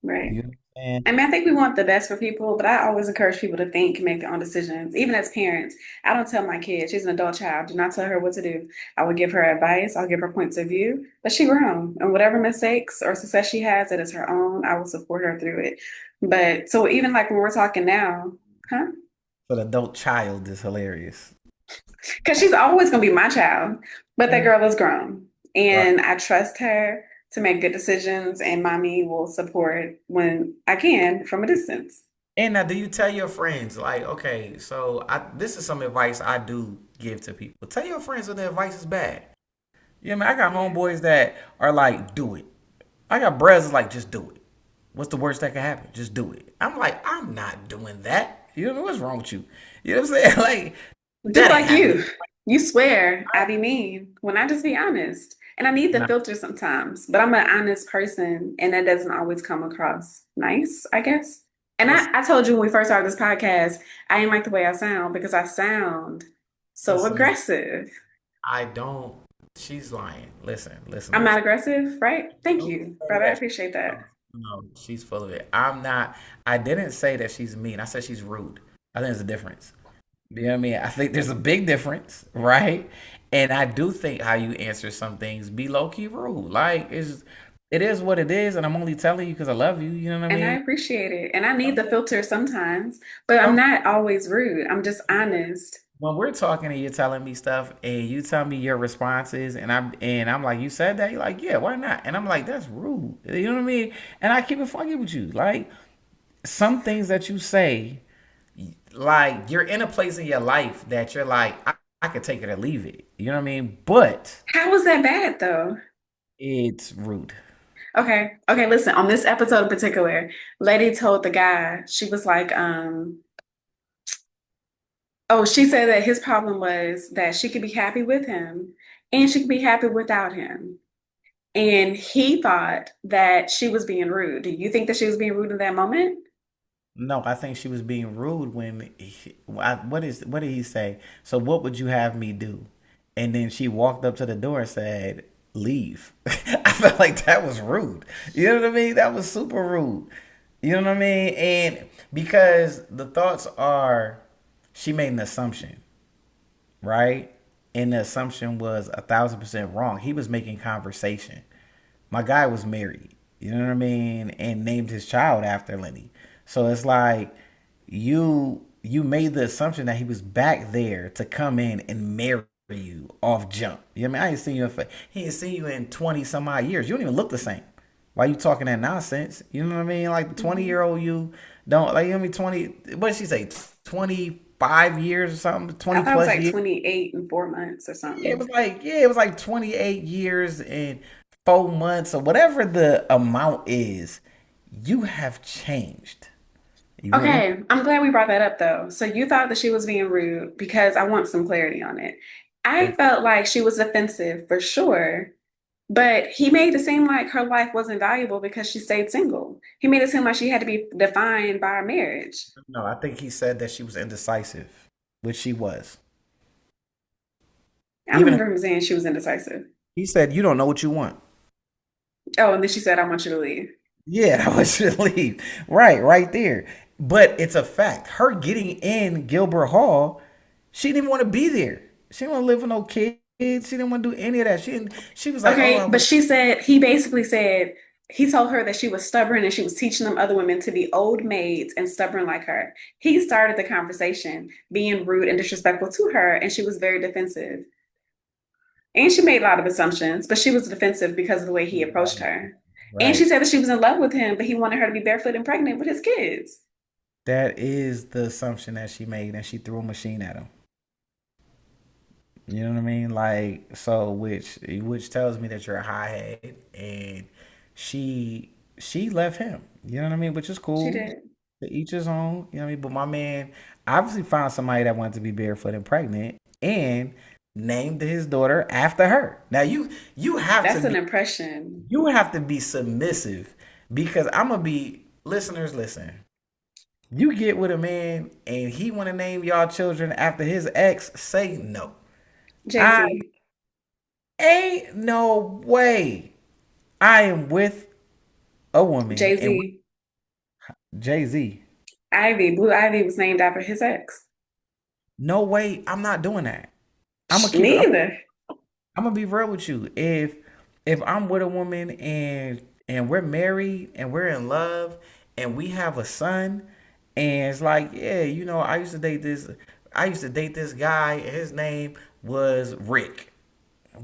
Speaker 2: Right.
Speaker 1: You know what I'm saying?
Speaker 2: I mean, I think we want the best for people, but I always encourage people to think and make their own decisions. Even as parents, I don't tell my kid, she's an adult child, do not tell her what to do. I will give her advice, I'll give her points of view, but she grown. And whatever mistakes or success she has, it is her own. I will support her through it. But so even like when we're talking now, huh?
Speaker 1: So the adult child is hilarious.
Speaker 2: Because she's always going to be my child, but that
Speaker 1: Mm.
Speaker 2: girl is grown.
Speaker 1: Right.
Speaker 2: And I trust her to make good decisions, and mommy will support when I can from a distance.
Speaker 1: And now, do you tell your friends like, okay, so this is some advice I do give to people. Tell your friends when the advice is bad. Yeah, man, I got homeboys that are like, do it. I got brothers like, just do it. What's the worst that could happen? Just do it. I'm like, I'm not doing that. You know what's wrong with you? You know what I'm saying? Like,
Speaker 2: Just
Speaker 1: that ain't
Speaker 2: like
Speaker 1: happening.
Speaker 2: you. You swear I be mean when I just be honest. And I need the
Speaker 1: Nah,
Speaker 2: filter sometimes, but I'm an honest person and that doesn't always come across nice, I guess. And
Speaker 1: listen,
Speaker 2: I told you when we first started this podcast, I didn't like the way I sound because I sound so
Speaker 1: listen.
Speaker 2: aggressive.
Speaker 1: I don't. She's lying.
Speaker 2: I'm
Speaker 1: Listen.
Speaker 2: not aggressive, right? Thank
Speaker 1: Don't
Speaker 2: you,
Speaker 1: say
Speaker 2: brother. I
Speaker 1: that.
Speaker 2: appreciate that.
Speaker 1: No, she's full of it. I'm not. I didn't say that she's mean. I said she's rude. I think there's a difference. You know what I mean? I think there's a big difference, right? And I do think how you answer some things be low key rude. Like it is what it is, and I'm only telling you because I love you. You know what I
Speaker 2: And I
Speaker 1: mean?
Speaker 2: appreciate it. And I need the filter sometimes, but I'm not always rude. I'm just honest.
Speaker 1: When we're talking and you're telling me stuff and you tell me your responses and I'm like, you said that? You're like, yeah, why not? And I'm like, that's rude. You know what I mean? And I keep it funky with you. Like some things that you say, like you're in a place in your life that you're like, I could take it or leave it. You know what I mean? But
Speaker 2: How was that bad though?
Speaker 1: it's rude.
Speaker 2: Okay. Okay, listen, on this episode in particular, lady told the guy, she was like, oh, she said that his problem was that she could be happy with him and she could be happy without him. And he thought that she was being rude. Do you think that she was being rude in that moment?
Speaker 1: No, I think she was being rude when what did he say? So what would you have me do? And then she walked up to the door and said, "Leave." I felt like that was rude. You know what I mean? That was super rude. You know what I mean? And because the thoughts are, she made an assumption, right? And the assumption was 1,000% wrong. He was making conversation. My guy was married, you know what I mean, and named his child after Lenny. So it's like you made the assumption that he was back there to come in and marry you off jump. You know what I mean? I ain't seen you he ain't seen you in 20 some odd years. You don't even look the same. Why you talking that nonsense? You know what I mean? Like the 20-year-old you don't like, you know what I mean? 20, what did she say? 25 years or something?
Speaker 2: I
Speaker 1: 20
Speaker 2: thought it was
Speaker 1: plus
Speaker 2: like
Speaker 1: years?
Speaker 2: 28 and 4 months or
Speaker 1: Yeah, it
Speaker 2: something.
Speaker 1: was like, yeah, it was like 28 years and 4 months or whatever the amount is. You have changed. You
Speaker 2: Okay, I'm glad we brought that up though. So you thought that she was being rude because I want some clarity on it. I felt like she was offensive for sure, but he made it seem like her life wasn't valuable because she stayed single. He made it seem like she had to be defined by a marriage.
Speaker 1: No, I think he said that she was indecisive, which she was.
Speaker 2: I
Speaker 1: Even
Speaker 2: remember him saying she was indecisive.
Speaker 1: he said, "You don't know what you want."
Speaker 2: Oh, and then she said, I want you to leave.
Speaker 1: Yeah, I was should leave. Right there. But it's a fact. Her getting in Gilbert Hall, she didn't want to be there. She didn't want to live with no kids. She didn't want to do any of that. She didn't. She was like, "Oh, I
Speaker 2: Okay, but
Speaker 1: want."
Speaker 2: she said, he basically said, he told her that she was stubborn and she was teaching them other women to be old maids and stubborn like her. He started the conversation being rude and disrespectful to her, and she was very defensive. And she made a lot of assumptions, but she was defensive because of the way he approached
Speaker 1: Right.
Speaker 2: her. And she
Speaker 1: Right.
Speaker 2: said that she was in love with him, but he wanted her to be barefoot and pregnant with his kids.
Speaker 1: That is the assumption that she made, and she threw a machine at him. You know what I mean? Like so, which tells me that you're a high head, and she left him. You know what I mean? Which is
Speaker 2: She
Speaker 1: cool.
Speaker 2: did.
Speaker 1: To each his own. You know what I mean? But my man obviously found somebody that wanted to be barefoot and pregnant, and named his daughter after her. Now you have to
Speaker 2: That's an
Speaker 1: be
Speaker 2: impression.
Speaker 1: you have to be submissive because I'm gonna be listeners. Listen, you get with a man and he want to name y'all children after his ex. Say no.
Speaker 2: Jay
Speaker 1: I
Speaker 2: Z,
Speaker 1: ain't no way. I am with a woman
Speaker 2: Jay
Speaker 1: and
Speaker 2: Z,
Speaker 1: Jay Z.
Speaker 2: Ivy, Blue Ivy was named after his ex.
Speaker 1: No way. I'm not doing that. I'm gonna keep it.
Speaker 2: Me either.
Speaker 1: I'm gonna be real with you. If I'm with a woman and we're married and we're in love and we have a son and it's like, yeah, I used to date this guy and his name was Rick.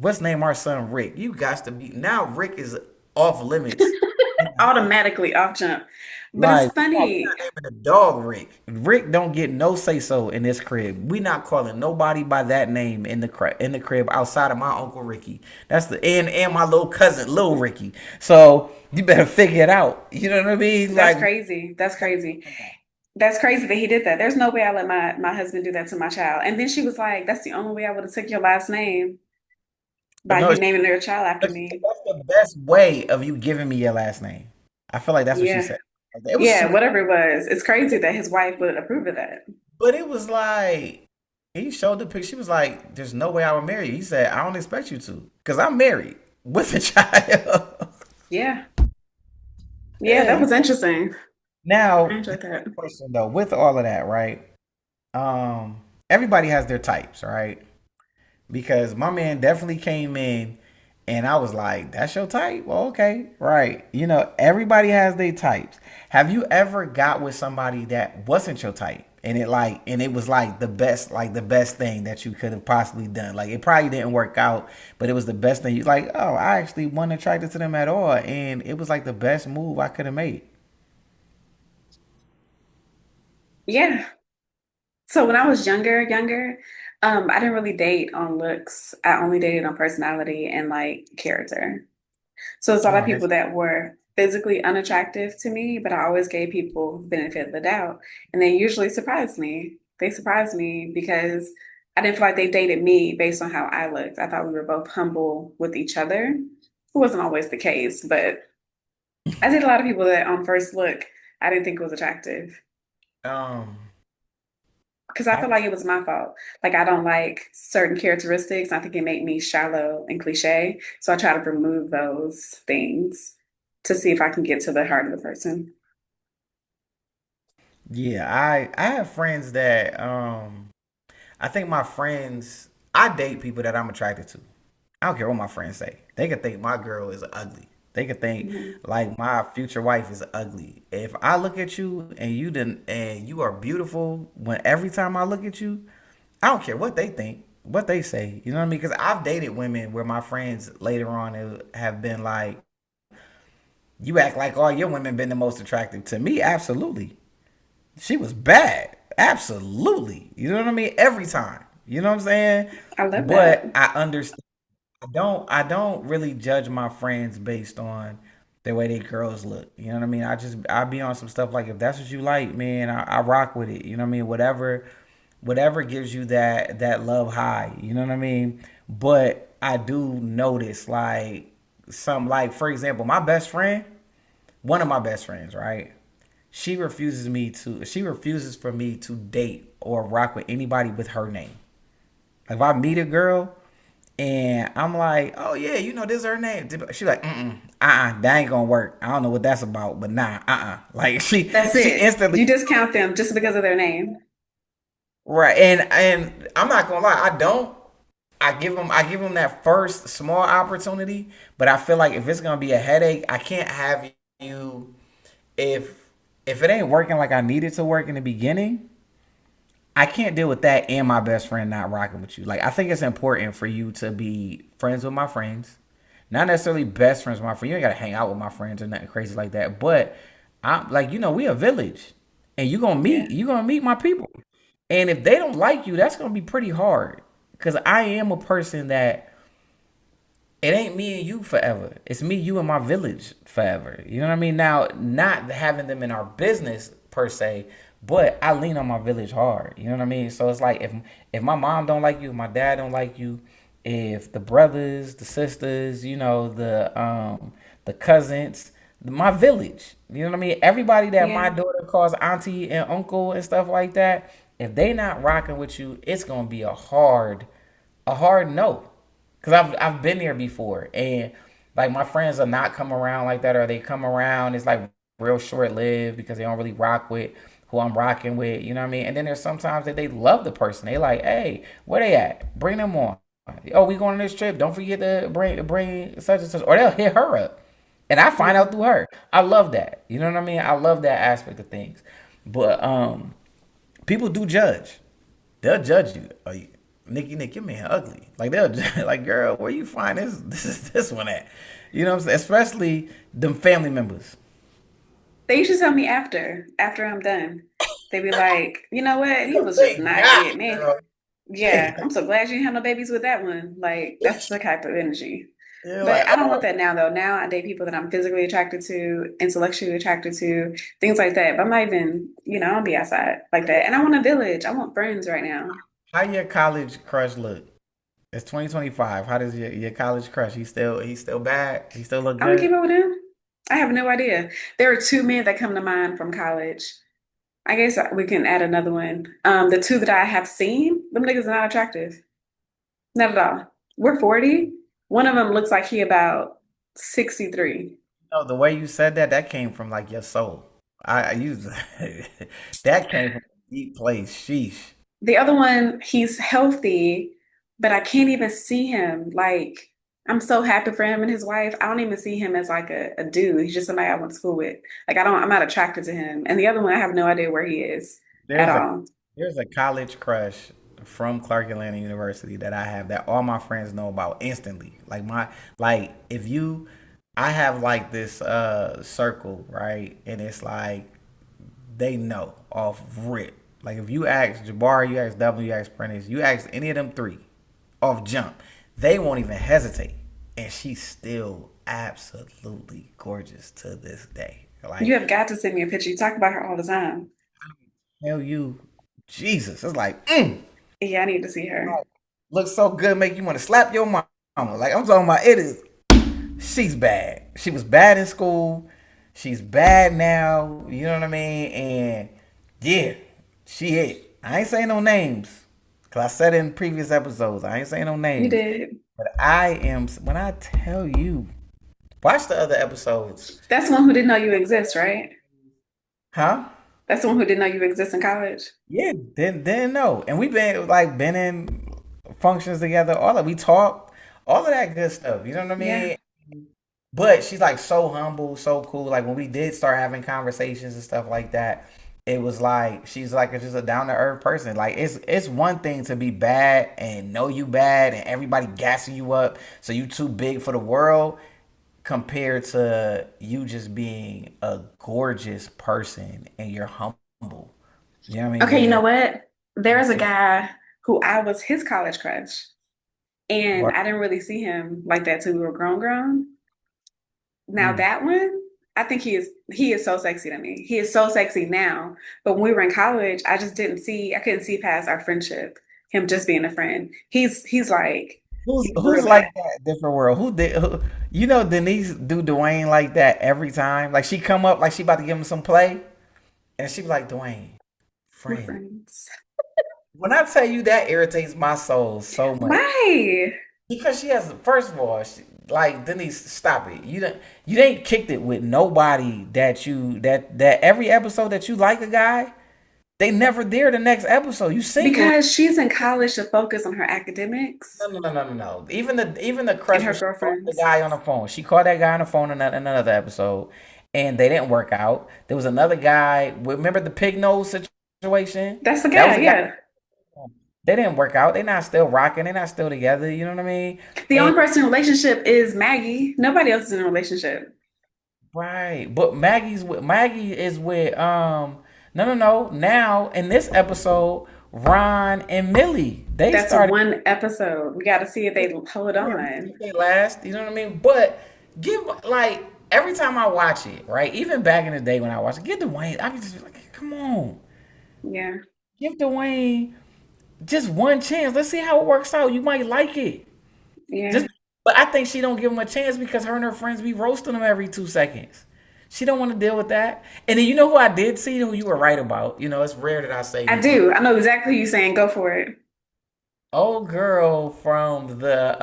Speaker 1: Let's name our son Rick. You got to be now Rick is off limits in the house.
Speaker 2: Automatically off jump. But it's
Speaker 1: Like, we
Speaker 2: funny.
Speaker 1: not naming the dog Rick. Rick don't get no say so in this crib. We not calling nobody by that name in the crib outside of my uncle Ricky. That's the and my little cousin Lil Ricky. So you better figure it out. You know what I mean?
Speaker 2: That's
Speaker 1: Like,
Speaker 2: crazy. That's crazy. That's crazy that he did that. There's no way I let my husband do that to my child. And then she was like, "That's the only way I would have took your last name by
Speaker 1: no,
Speaker 2: you naming your child after me."
Speaker 1: that's the best way of you giving me your last name. I feel like that's what she
Speaker 2: Yeah,
Speaker 1: said. It was
Speaker 2: yeah,
Speaker 1: sweet,
Speaker 2: whatever it was. It's crazy that his wife would approve of that.
Speaker 1: but it was like he showed the picture. She was like, "There's no way I would marry you." He said, "I don't expect you to, because I'm married with a child."
Speaker 2: Yeah, yeah,
Speaker 1: Yeah,
Speaker 2: that was interesting. I
Speaker 1: now,
Speaker 2: enjoyed that.
Speaker 1: question though, with all of that, right? Everybody has their types, right? Because my man definitely came in and I was like, that's your type? Well, okay, right. Everybody has their types. Have you ever got with somebody that wasn't your type? And it was like the best thing that you could have possibly done. Like it probably didn't work out, but it was the best thing. You like, oh, I actually wasn't attracted to them at all. And it was like the best move I could have made.
Speaker 2: Yeah. So when I was younger, I didn't really date on looks. I only dated on personality and like character. So it's a lot of
Speaker 1: Oh,
Speaker 2: people that were physically unattractive to me, but I always gave people the benefit of the doubt. And they usually surprised me. They surprised me because I didn't feel like they dated me based on how I looked. I thought we were both humble with each other. It wasn't always the case, but I did a lot of people that on first look, I didn't think was attractive
Speaker 1: um,
Speaker 2: because I feel like it was my fault. Like I don't like certain characteristics. I think it made me shallow and cliche. So I try to remove those things to see if I can get to the heart of the person.
Speaker 1: yeah, I have friends that I think my friends I date people that I'm attracted to. I don't care what my friends say. They can think my girl is ugly. They could think
Speaker 2: Mhm.
Speaker 1: like my future wife is ugly. If I look at you and you didn't and you are beautiful when every time I look at you, I don't care what they think, what they say. You know what I mean? Because I've dated women where my friends later on have been like, "You act like all your women been the most attractive to me." Absolutely, she was bad. Absolutely, you know what I mean? Every time, you know what I'm saying?
Speaker 2: I love that.
Speaker 1: But I understand. I don't really judge my friends based on the way they girls look. You know what I mean? I be on some stuff like if that's what you like, man, I rock with it. You know what I mean? Whatever gives you that love high. You know what I mean? But I do notice like some like for example, my best friend, one of my best friends, right? She refuses for me to date or rock with anybody with her name. Like if I meet a girl and I'm like, oh yeah, this is her name. She like, that ain't gonna work. I don't know what that's about, but nah, Like
Speaker 2: That's
Speaker 1: she
Speaker 2: it.
Speaker 1: instantly
Speaker 2: You discount them just because of their name.
Speaker 1: right. And I'm not gonna lie, I don't. I give them that first small opportunity, but I feel like if it's gonna be a headache, I can't have you if if it ain't working like I need it to work in the beginning. I can't deal with that and my best friend not rocking with you. Like I think it's important for you to be friends with my friends. Not necessarily best friends with my friends. You ain't gotta hang out with my friends or nothing crazy like that. But I'm like, we a village. And
Speaker 2: Yeah.
Speaker 1: you gonna meet my people. And if they don't like you, that's gonna be pretty hard. Cause I am a person that it ain't me and you forever. It's me, you, and my village forever. You know what I mean? Now, not having them in our business per se, but I lean on my village hard. You know what I mean? So it's like if my mom don't like you, if my dad don't like you, if the brothers, the sisters, the cousins, my village. You know what I mean? Everybody that my
Speaker 2: Yeah.
Speaker 1: daughter calls auntie and uncle and stuff like that, if they not rocking with you, it's gonna be a hard no. Cause I've been there before, and like my friends are not come around like that, or they come around. It's like real short lived because they don't really rock with who I'm rocking with. You know what I mean? And then there's sometimes that they love the person. They like, hey, where they at? Bring them on. Oh, we going on this trip. Don't forget to bring such and such, or they'll hit her up, and I find out
Speaker 2: Mhm.
Speaker 1: through her. I love that. You know what I mean? I love that aspect of things, but people do judge. They'll judge you. Oh, Nick, your man ugly. Like they'll like, girl, where you find this one at? You know what I'm saying? Especially them family members.
Speaker 2: They usually tell me after I'm done. They be like, you know what? He was just
Speaker 1: Thank
Speaker 2: not
Speaker 1: God,
Speaker 2: it, man.
Speaker 1: girl.
Speaker 2: Yeah, I'm so glad you didn't have no babies with that one. Like, that's the type of energy.
Speaker 1: You're like,
Speaker 2: But I don't want
Speaker 1: oh,
Speaker 2: that now, though. Now I date people that I'm physically attracted to, intellectually attracted to, things like that. But I'm not even, I don't be outside like that. And I want a village. I want friends right now.
Speaker 1: how your college crush look? It's 2025. How does your college crush? He's still bad. He still look
Speaker 2: I'm gonna keep
Speaker 1: good.
Speaker 2: up with him. I have no idea. There are two men that come to mind from college. I guess we can add another one. The two that I have seen, them niggas are not attractive. Not at all. We're 40. One of them looks like he about 63.
Speaker 1: No, the way you said that came from like your soul. I use that came from a deep place. Sheesh.
Speaker 2: The other one, he's healthy, but I can't even see him. Like, I'm so happy for him and his wife. I don't even see him as like a dude. He's just somebody I went to school with. Like, I'm not attracted to him. And the other one, I have no idea where he is at
Speaker 1: There's a
Speaker 2: all.
Speaker 1: there's a college crush from Clark Atlanta University that I have that all my friends know about instantly. Like if you I have like this circle, right? And it's like they know off rip. Like if you ask Jabari, you ask W, you ask Prentice, you ask any of them three off jump, they won't even hesitate. And she's still absolutely gorgeous to this day.
Speaker 2: You
Speaker 1: Like
Speaker 2: have got to send me a picture. You talk about her all the time.
Speaker 1: tell you, Jesus, it's like
Speaker 2: Yeah, I need to see her.
Speaker 1: looks so good, make you want to slap your mama. Like I'm talking about, it is. She's bad. She was bad in school. She's bad now. You know what I mean? And yeah, she it. I ain't saying no names, cause I said it in previous episodes. I ain't saying no
Speaker 2: You
Speaker 1: names,
Speaker 2: did.
Speaker 1: but I am. When I tell you, watch the other episodes,
Speaker 2: That's the one who didn't know you exist, right?
Speaker 1: huh?
Speaker 2: That's the one who didn't know you exist in college.
Speaker 1: Yeah, didn't know. And been in functions together. All that we talked, all of that good stuff. You know what I
Speaker 2: Yeah.
Speaker 1: mean? but she's like so humble, so cool. Like when we did start having conversations and stuff like that, it was like she's like just a down to earth person. Like it's one thing to be bad and know you bad and everybody gassing you up, so you too big for the world, compared to you just being a gorgeous person and you're humble. You know what I mean?
Speaker 2: Okay, you know
Speaker 1: You're
Speaker 2: what? There's a
Speaker 1: so
Speaker 2: guy who I was his college crush, and
Speaker 1: what?
Speaker 2: I didn't really see him like that till we were grown. Now
Speaker 1: Mm.
Speaker 2: that one, I think he is so sexy to me. He is so sexy now. But when we were in college, I couldn't see past our friendship, him just being a friend. He's
Speaker 1: Who's
Speaker 2: really
Speaker 1: like that? Different world. Who did? You know, Denise do Dwayne like that every time. Like she come up like she about to give him some play, and she be like, Dwayne,
Speaker 2: we're
Speaker 1: friend.
Speaker 2: friends.
Speaker 1: When I tell you that irritates my soul so much
Speaker 2: Why?
Speaker 1: because she has. First of all, like Denise, stop it. You ain't kicked it with nobody that every episode that you like a guy, they never there the next episode. You single.
Speaker 2: Because she's in college to focus on her academics
Speaker 1: No. Even the
Speaker 2: and
Speaker 1: crush
Speaker 2: her
Speaker 1: when she called the
Speaker 2: girlfriends.
Speaker 1: guy on the phone. She called that guy on the phone in another episode, and they didn't work out. There was another guy. Remember the pig nose situation?
Speaker 2: That's the
Speaker 1: That was
Speaker 2: guy,
Speaker 1: a guy.
Speaker 2: yeah.
Speaker 1: They didn't work out. They're not still rocking. They're not still together. You know what I mean?
Speaker 2: The
Speaker 1: And
Speaker 2: only person in a relationship is Maggie. Nobody else is in a relationship.
Speaker 1: right, but Maggie is with no. Now in this episode, Ron and Millie they
Speaker 2: That's
Speaker 1: started.
Speaker 2: one episode. We got to see if they hold
Speaker 1: Yeah, we see
Speaker 2: on.
Speaker 1: if they last. You know what I mean? But give like every time I watch it, right? Even back in the day when I watched it, give Dwayne. I be just like, come on,
Speaker 2: Yeah,
Speaker 1: give Dwayne just one chance. Let's see how it works out. You might like it.
Speaker 2: yeah.
Speaker 1: Just, but I think she don't give him a chance because her and her friends be roasting him every 2 seconds. She don't want to deal with that. And then you know who I did see, who you were right about. You know, it's rare that I say
Speaker 2: I
Speaker 1: this.
Speaker 2: do. I know exactly who you're saying. Go for it.
Speaker 1: Old girl from the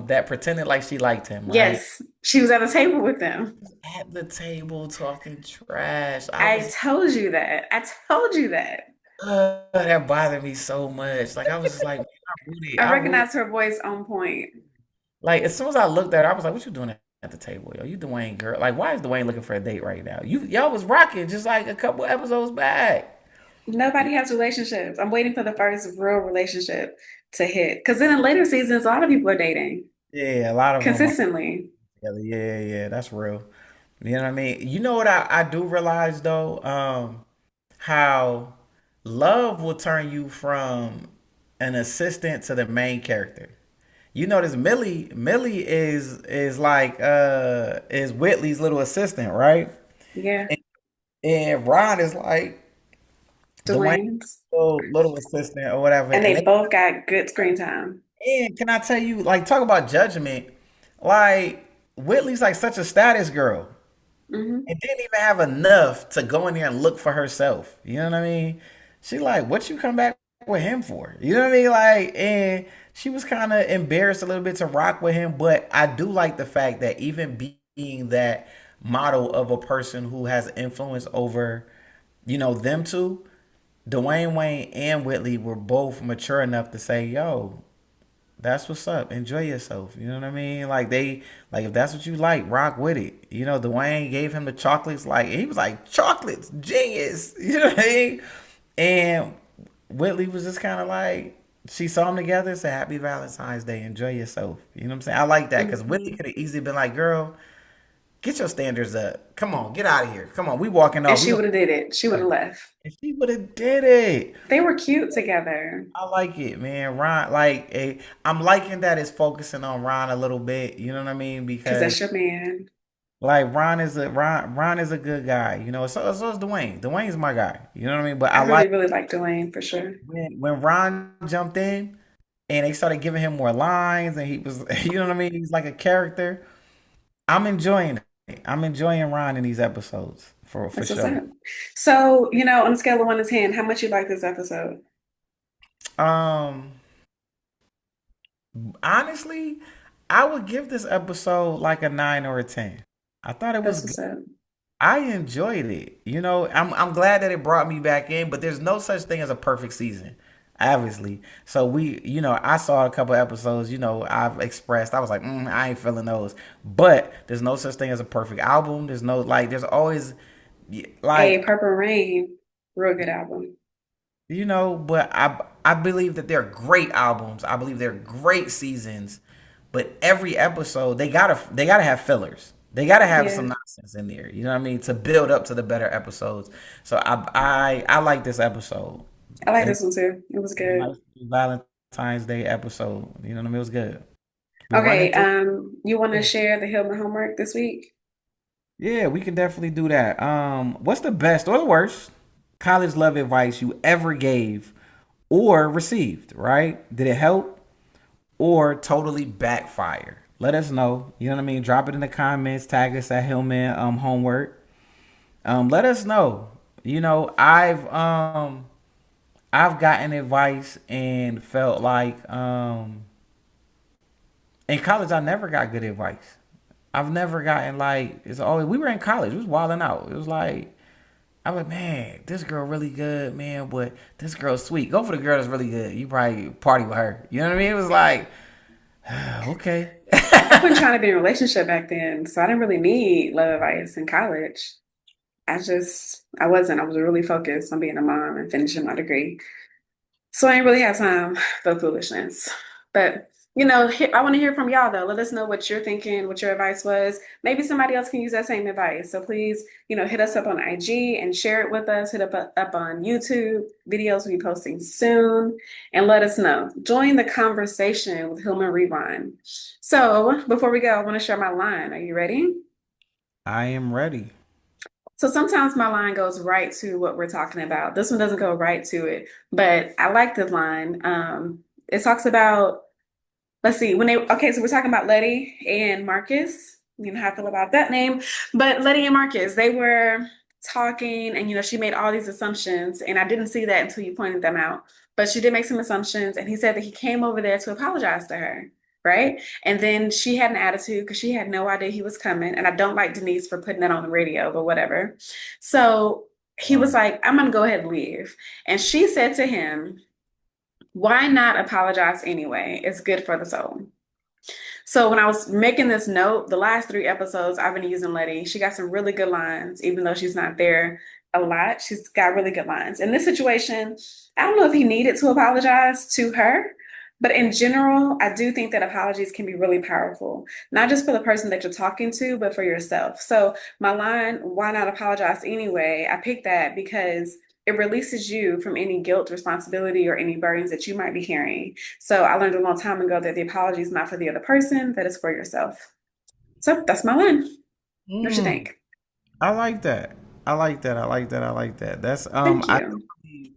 Speaker 1: that pretended like she liked him, right?
Speaker 2: Yes, she was at the table with them.
Speaker 1: At the table talking trash. I
Speaker 2: I
Speaker 1: was
Speaker 2: told you that. I told you that.
Speaker 1: that bothered me so much. Like I was just like, man,
Speaker 2: I
Speaker 1: I really
Speaker 2: recognize her voice on point.
Speaker 1: like as soon as I looked at her, I was like, what you doing at the table, yo? You Dwayne girl. Like, why is Dwayne looking for a date right now? Y'all was rocking just like a couple episodes back.
Speaker 2: Nobody has relationships. I'm waiting for the first real relationship to hit. Because then in later seasons, a lot of people are dating
Speaker 1: Yeah, a lot of them are
Speaker 2: consistently.
Speaker 1: together. Yeah, that's real. You know what I mean? You know what I do realize though? How love will turn you from an assistant to the main character. You notice Millie is like is Whitley's little assistant, right?
Speaker 2: Yeah,
Speaker 1: And Ron is like Dwayne's
Speaker 2: Dwayne's.
Speaker 1: little assistant or whatever.
Speaker 2: And
Speaker 1: And
Speaker 2: they both got good screen time.
Speaker 1: can I tell you, like, talk about judgment? Like Whitley's like such a status girl,
Speaker 2: Hmm.
Speaker 1: and didn't even have enough to go in there and look for herself. You know what I mean? She like, what you come back with him for? You know what I mean? Like, and she was kind of embarrassed a little bit to rock with him, but I do like the fact that even being that model of a person who has influence over, them two, Dwayne Wayne and Whitley were both mature enough to say, yo, that's what's up. Enjoy yourself. You know what I mean? Like like if that's what you like, rock with it. Dwayne gave him the chocolates. Like he was like, chocolates, genius. You know what I mean? And Whitley was just kind of like, she saw them together, said, Happy Valentine's Day. Enjoy yourself. You know what I'm saying? I like that because Whitley
Speaker 2: Hmm.
Speaker 1: could have easily been like, girl, get your standards up. Come on, get out of here. Come on, we walking
Speaker 2: And
Speaker 1: off. We
Speaker 2: she
Speaker 1: gonna
Speaker 2: would have did it. She would have left.
Speaker 1: if she would have did it.
Speaker 2: They were cute together
Speaker 1: I like it, man. Ron, like, I'm liking that it's focusing on Ron a little bit. You know what I mean?
Speaker 2: because
Speaker 1: Because
Speaker 2: that's your man.
Speaker 1: like Ron is a good guy. So is Dwayne. Dwayne's my guy. You know what I mean? But
Speaker 2: I
Speaker 1: I
Speaker 2: really,
Speaker 1: like
Speaker 2: really like Dwayne for sure.
Speaker 1: when Ron jumped in and they started giving him more lines, and he was, you know what I mean? He's like a character. I'm enjoying it. I'm enjoying Ron in these episodes for
Speaker 2: That's what's
Speaker 1: sure.
Speaker 2: up. So, on a scale of 1 to 10, how much you like this episode?
Speaker 1: Um, honestly, I would give this episode like a 9 or a 10. I thought it was
Speaker 2: That's
Speaker 1: good.
Speaker 2: what's up.
Speaker 1: I enjoyed it. I'm glad that it brought me back in, but there's no such thing as a perfect season. obviously. So I saw a couple episodes. I've expressed. I was like, I ain't feeling those. But there's no such thing as a perfect album. There's no like. There's always
Speaker 2: A
Speaker 1: like
Speaker 2: Purple Rain, real good album.
Speaker 1: But I believe that they're great albums. I believe they're great seasons. But every episode they gotta have fillers. They gotta have
Speaker 2: Yeah,
Speaker 1: some nonsense in there. You know what I mean? To build up to the better episodes. So I like this episode.
Speaker 2: I like
Speaker 1: It
Speaker 2: this one too. It was
Speaker 1: was a
Speaker 2: good.
Speaker 1: nice Valentine's Day episode. You know what I mean? It was good. We running
Speaker 2: Okay,
Speaker 1: through.
Speaker 2: you want to
Speaker 1: Yeah,
Speaker 2: share the Hillman homework this week?
Speaker 1: yeah, we can definitely do that. What's the best or the worst college love advice you ever gave or received? Right? Did it help or totally backfire? Let us know. You know what I mean? Drop it in the comments. Tag us at Hillman Homework. Let us know. I've gotten advice and felt like in college I never got good advice. I've never gotten like it's always we were in college. It was wilding out. It was like I was like, man, this girl really good, man, but this girl's sweet. Go for the girl that's really good. You probably party with her. You know what I mean? It was like, okay.
Speaker 2: I wasn't trying to be in a relationship back then, so I didn't really need love advice in college. I wasn't. I was really focused on being a mom and finishing my degree. So I ain't really have time for foolishness. But I want to hear from y'all though. Let us know what you're thinking, what your advice was. Maybe somebody else can use that same advice. So please, hit us up on IG and share it with us. Hit up on YouTube. Videos will be posting soon, and let us know. Join the conversation with Hillman Rewind. So before we go, I want to share my line. Are you ready?
Speaker 1: I am ready.
Speaker 2: So sometimes my line goes right to what we're talking about. This one doesn't go right to it, but I like this line. It talks about, let's see, okay, so we're talking about Letty and Marcus. You know how I feel about that name, but Letty and Marcus, they were talking, and she made all these assumptions, and I didn't see that until you pointed them out. But she did make some assumptions, and he said that he came over there to apologize to her, right? And then she had an attitude because she had no idea he was coming. And I don't like Denise for putting that on the radio, but whatever. So he was
Speaker 1: Right.
Speaker 2: like, I'm gonna go ahead and leave. And she said to him, why not apologize anyway? It's good for the soul. So when I was making this note, the last three episodes I've been using Letty. She got some really good lines, even though she's not there a lot. She's got really good lines. In this situation, I don't know if he needed to apologize to her, but in general, I do think that apologies can be really powerful, not just for the person that you're talking to, but for yourself. So my line, why not apologize anyway? I picked that because it releases you from any guilt, responsibility, or any burdens that you might be carrying. So I learned a long time ago that the apology is not for the other person, that is for yourself. So that's my line. What you
Speaker 1: Mm,
Speaker 2: think?
Speaker 1: I like that. I like that. I like that. I like that. That's
Speaker 2: Thank
Speaker 1: I do
Speaker 2: you.
Speaker 1: believe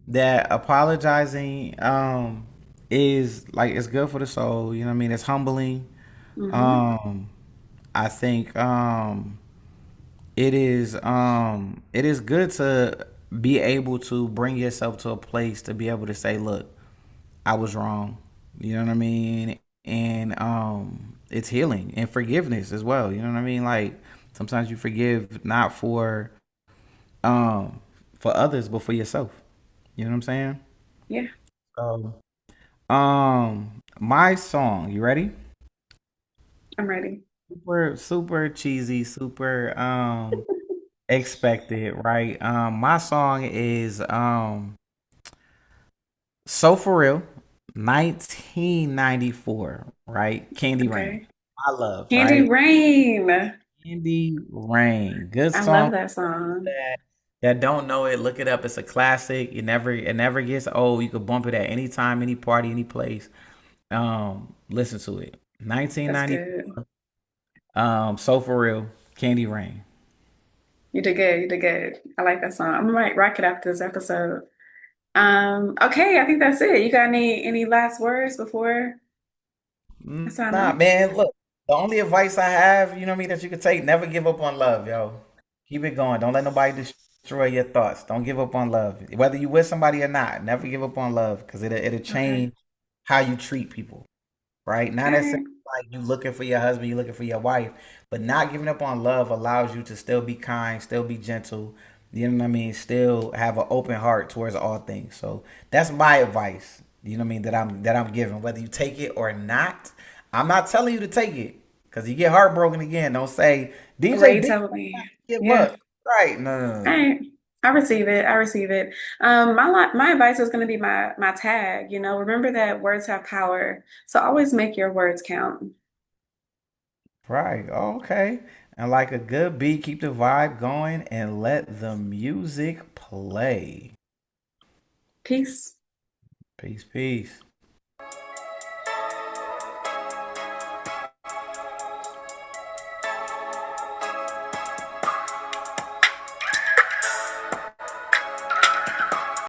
Speaker 1: that apologizing is like it's good for the soul. You know what I mean? It's humbling.
Speaker 2: Hmm.
Speaker 1: Um I think it is good to be able to bring yourself to a place to be able to say, look, I was wrong. You know what I mean? And it's healing and forgiveness as well. You know what I mean? Like sometimes you forgive not um for others but for yourself. You know what I'm saying?
Speaker 2: Yeah,
Speaker 1: So my song, you ready?
Speaker 2: I'm ready.
Speaker 1: Super super cheesy, super expected, right? My song is So For Real, 1994, right? Candy Rain.
Speaker 2: Okay.
Speaker 1: My love,
Speaker 2: Candy
Speaker 1: right?
Speaker 2: Rain.
Speaker 1: Candy Rain. Good
Speaker 2: I
Speaker 1: song
Speaker 2: love that song.
Speaker 1: that don't know it, look it up. It's a classic. It never gets old. You could bump it at any time, any party, any place. Listen to it.
Speaker 2: That's good.
Speaker 1: 1994. So For Real, Candy Rain.
Speaker 2: You did good. You did good. I like that song. I'm gonna rock it after this episode. Okay, I think that's it. You got any last words before I sign
Speaker 1: Nah,
Speaker 2: off?
Speaker 1: man, look, the only advice I have, you know me, that you could take, never give up on love, yo. Keep it going. Don't let nobody destroy your thoughts. Don't give up on love. Whether you with somebody or not, never give up on love because it'll
Speaker 2: Okay.
Speaker 1: change how you treat people, right? Not
Speaker 2: All
Speaker 1: necessarily
Speaker 2: right.
Speaker 1: like you looking for your husband, you looking for your wife, but not giving up on love allows you to still be kind, still be gentle, You know what I mean? Still have an open heart towards all things. So that's my advice. You know what I mean? That I'm giving. Whether you take it or not, I'm not telling you to take it because you get heartbroken again. Don't say DJ
Speaker 2: Ray
Speaker 1: Dick
Speaker 2: told me.
Speaker 1: give
Speaker 2: Yeah.
Speaker 1: up. Right? No, no, no,
Speaker 2: All
Speaker 1: no.
Speaker 2: right. I receive it. I receive it. My advice is going to be my tag. Remember that words have power. So always make your words count.
Speaker 1: Right. Okay. And like a good beat, keep the vibe going and let the music play.
Speaker 2: Peace.
Speaker 1: Peace, peace.